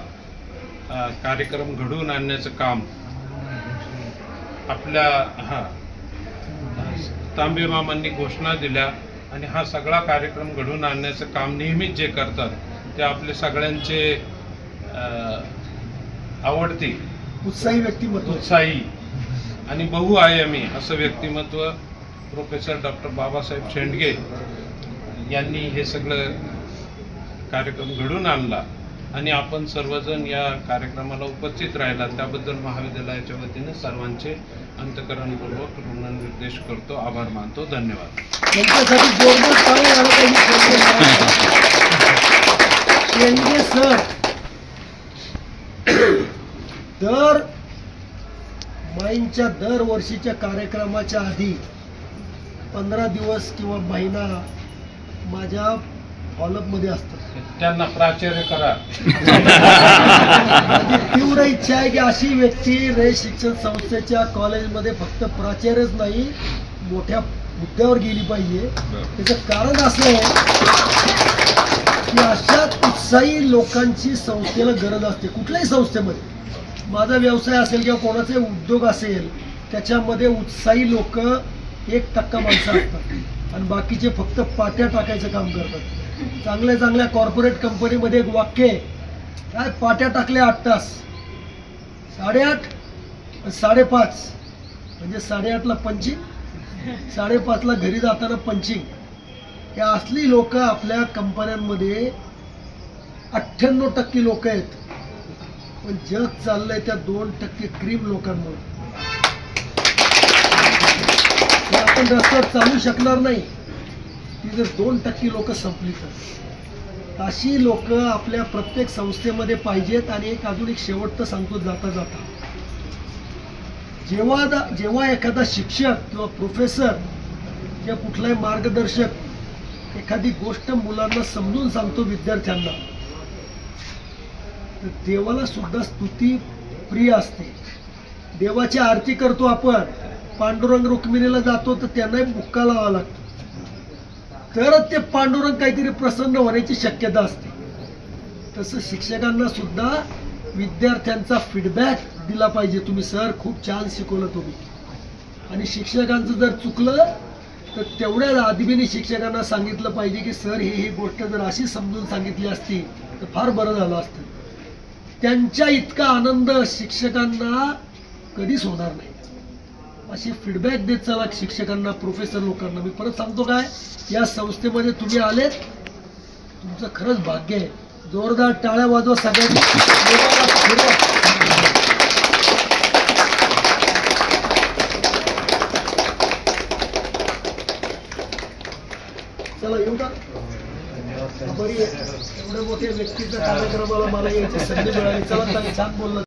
कार्यक्रम घडवून आणण्याचं काम आपल्या तांबे मामांनी घोषणा दिल्या आणि हा सगळा कार्यक्रम घडवून आणण्याचं काम नेहमीच जे करतात ते आपले सगळ्यांचे आवडते उत्साही व्यक्तिमत्व, उत्साही आणि बहुआयामी असं व्यक्तिमत्व प्रोफेसर डॉक्टर बाबासाहेब शेंडगे यांनी हे सगळं कार्यक्रम घडून आणला आणि आपण सर्वजण या कार्यक्रमाला उपस्थित राहिला त्याबद्दल महाविद्यालयाच्या वतीने सर्वांचे अंतःकरणपूर्वक ऋणनिर्देश करतो, आभार मानतो. धन्यवाद. शेंडगे सर माईंच्या दरवर्षीच्या कार्यक्रमाच्या आधी 15 दिवस किंवा महिना माझ्या फॉलोअपमध्ये असतात. त्यांना प्राचार्य करा. माझी तीव्र इच्छा आहे की अशी व्यक्ती रे शिक्षण संस्थेच्या कॉलेजमध्ये फक्त प्राचार्यच नाही, मोठ्या मुद्द्यावर गेली पाहिजे. त्याचं कारण असं आहे की अशाच उत्साही लोकांची संस्थेला गरज असते. कुठल्याही संस्थेमध्ये, माझा व्यवसाय असेल किंवा कोणाचे उद्योग असेल, त्याच्यामध्ये उत्साही लोक 1% माणसं असतात आणि बाकीचे फक्त पाट्या टाकायचं काम करतात. चांगल्या चांगल्या कॉर्पोरेट कंपनीमध्ये एक वाक्य आहे, काय पाट्या टाकल्या 8 तास, 8:30 5:30 म्हणजे 8:30ला पंचिंग, 5:30ला घरी जाताना पंचिंग. या असली लोक आपल्या कंपन्यांमध्ये 98% लोक आहेत. पण जग चाललंय त्या 2% क्रीम लोकांमुळे. आपण रस्त्यावर चालू शकणार नाही ती जर 2% लोक संपली तर. अशी लोक आपल्या प्रत्येक संस्थेमध्ये पाहिजेत. आणि अजून एक शेवटचं सांगतो जाता जाता, जेव्हा एखादा शिक्षक किंवा प्रोफेसर किंवा कुठलाही मार्गदर्शक एखादी गोष्ट मुलांना समजून सांगतो विद्यार्थ्यांना, तर देवाला सुद्धा स्तुती प्रिय असते. देवाची आरती करतो आपण, पांडुरंग रुक्मिणीला जातो तर त्यांनाही बुक्का लावावा लागतो, तरच ते पांडुरंग काहीतरी प्रसन्न होण्याची शक्यता असते. तसं शिक्षकांना सुद्धा विद्यार्थ्यांचा फीडबॅक दिला पाहिजे. तुम्ही सर खूप छान शिकवलं तुम्ही. आणि शिक्षकांचं जर चुकलं तर तेवढ्या आधीने शिक्षकांना सांगितलं पाहिजे की सर ही गोष्ट जर अशी समजून सांगितली असती तर फार बरं झालं असतं. त्यांच्या इतका आनंद शिक्षकांना कधीच होणार नाही. अशी फीडबॅक देत चला शिक्षकांना, प्रोफेसर लोकांना. मी परत सांगतो, काय या संस्थेमध्ये तुम्ही आलेत, तुमचं खरंच भाग्य आहे. जोरदार टाळ्या वाजवा सगळ्यांनी. चला येऊ का? एवढ्या मोठ्या व्यक्तीच्या कार्यक्रमाला मला यायची संधी मिळाली. चला छान बोललं.